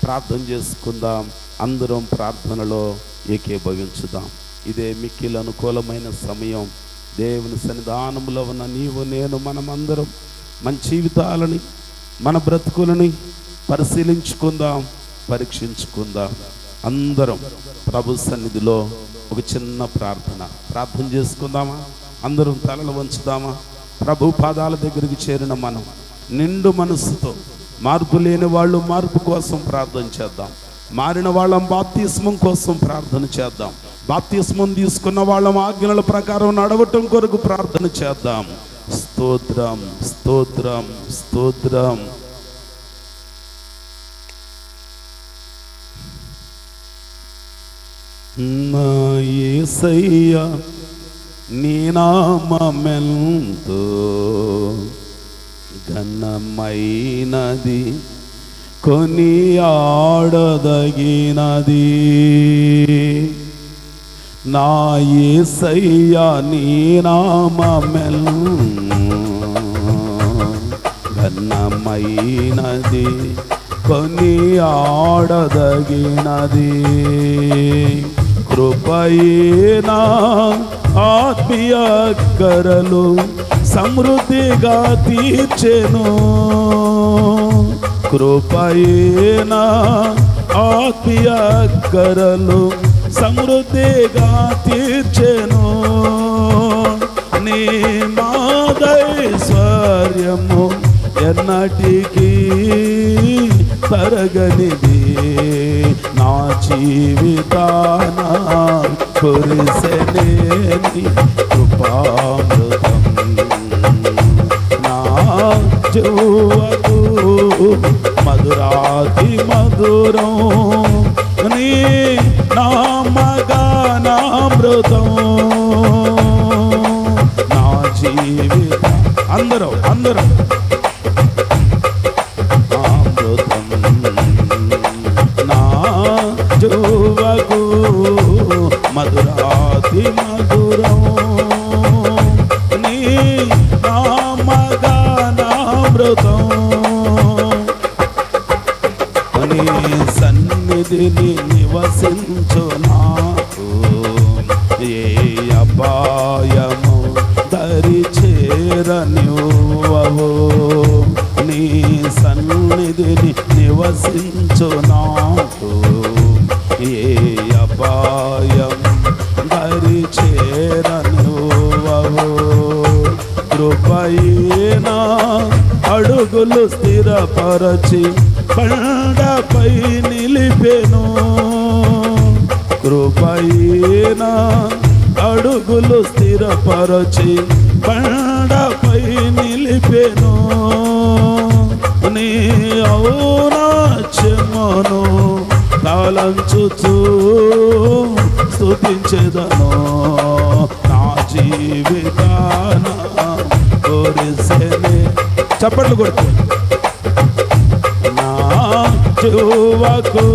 ప్రార్థన చేసుకుందాం. అందరం ప్రార్థనలో ఏకీభవించుదాం. ఇదే మిక్కిలి అనుకూలమైన సమయం. దేవుని సన్నిధానంలో ఉన్న నీవు నేను మనమందరం మన జీవితాలని మన బ్రతుకులని పరిశీలించుకుందాం, పరీక్షించుకుందాం. అందరం ప్రభు సన్నిధిలో ఒక చిన్న ప్రార్థన చేసుకుందామా? అందరం తలలు వంచుదామా? ప్రభు పాదాల దగ్గరికి చేరిన మనం నిండు మనసుతో మార్పు లేని వాళ్ళు మార్పు కోసం ప్రార్థన చేద్దాం. మారిన వాళ్ళం బాప్తిస్మం కోసం ప్రార్థన చేద్దాం. బాప్తిస్మం తీసుకున్న వాళ్ళం ఆజ్ఞల ప్రకారం నడవటం కొరకు ప్రార్థన చేద్దాం. స్తోత్రం, స్తోత్రం, స్తోత్రం. నా యేసయ్యా నీ నామమెంతో ఘనమైనది, కొనియాడదగినది. నా యేసయ్యా నీ నామమెంతో ఘనమైనది, కొనియాడదగినది. కృపయేనా ఆత్మీయ కరలు సమృద్ధిగా తీర్చెను. కృపయేనా ఆత్మీయ కరలు సమృద్ధిగా తీర్చెను. నీ మాదైశ్వర్యము ఎన్నటికీ తరగనిది. నా జీవితాన కురిసెనేని కృపామృతం. నా జీవకు మధురాతి మధురం నీ నామగానామృతం. నా జీవిత అందరం అమృతం. నా జీవకు మధురాతి మధురం నీ నామగానామృతం. నీ సన్నిధిని నివసించు నాకు ఏ అపాయము దరి చేరనివ్వవు. నీ సన్నిధిని నివసించు నాకు ఏ అపాయం దరి చేరనివ్వవు. కృపయేనా అడుగులు స్థిరపరచి బండపై నిలిపెను. కృపయేనా అడుగులు స్థిరపరచి బండపై నిలిపెను. నీ ఔన్నత్యమును తలంచుచు స్తుతించెదను. నా జీవితాన కురిసెనే. చప్పట్లు కొడుతూ నా జీవకు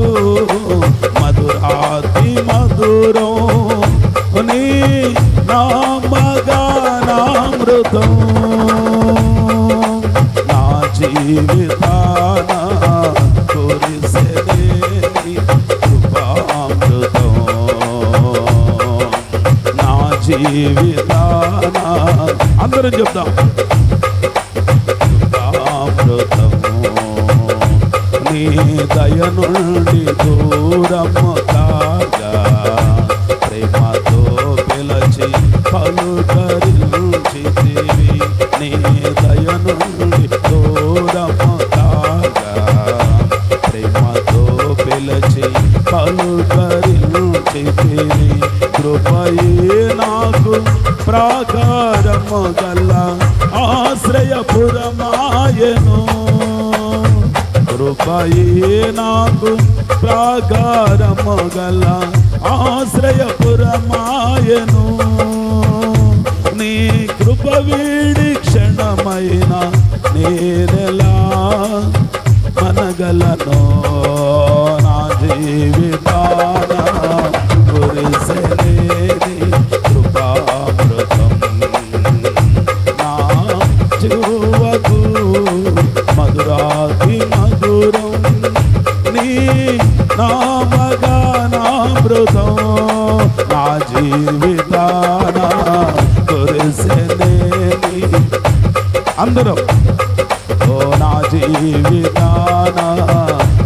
మధురాతి మధురం నీ నామగానామృతం. నా జీవితాన కురిసెనేని కృపామృతం. నా జీవితాన అందరం చెప్దాం. కృపామృతం. నీ దయ నుండి దూరము కాగా ప్రేమతో పిలచి పలుకరించితివి. నీ దయ నుండి దూరము కాగా ప్రేమతో పిలచి పలుకరించితివి. కృపయే నాకు ప్రాకారము గల ఆశ్రయపురమాయెను. కృపయే నాకు ప్రాకారము గల ఆశ్రయపురమాయెను. నీ కృప వీడి క్షణమైన నేనెలా మనగలను నా జీవితాన కురిసెలేని కృపామృతం నా జీవకు మధురాతి మధురం నీ నామగానామృతం నా జీవితాన కురిసెలేని అందరం ఓ నా జీవితాన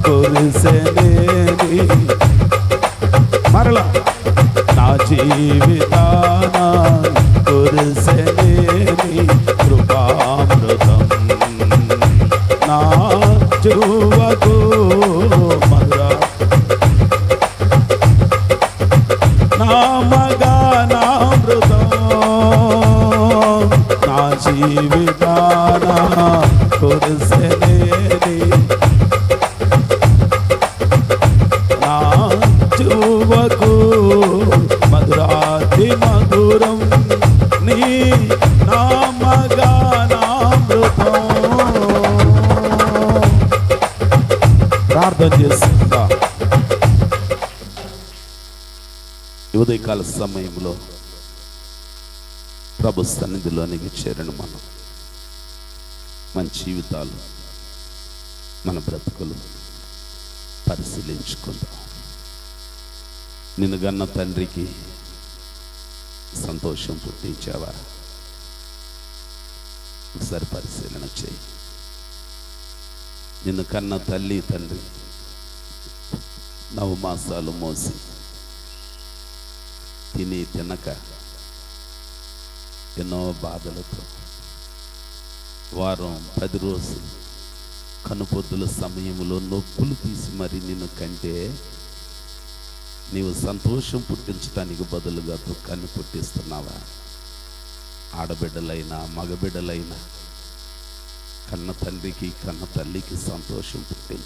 కురిసెలేని మరలా నా జీవితాన కురిసెలేని కృపామృతం నా జీవకు మధుర నామగానామృతం నా జీవితాన కురిసెలేని నా జీవకు మధురాతి మధురం నీ నామగానామృతం. ప్రార్థన చేస్తుందా ఉదయకాల సమయంలో ప్రభు సన్నిధిలోనికి చేరిన మనం మన జీవితాలు మన బ్రతుకులు పరిశీలించుకుందాం. నిన్ను గన్న తండ్రికి సంతోషం పుట్టించావా? ఒకసారి పరిశీలన చేయి. నిన్ను కన్న తల్లి తండ్రి 9 మాసాలు మోసి తిని తినక ఎన్నో బాధలతో వారం 10 రోజులు కనుపొద్దుల సమయంలో నొప్పులు తీసి మరి నిన్ను కంటే నీవు సంతోషం పుట్టించడానికి బదులుగా దుఃఖాన్ని పుట్టిస్తున్నావా? ఆడబిడ్డలైనా మగబిడ్డలైనా కన్న తండ్రికి కన్న తల్లికి సంతోషం పుట్టించ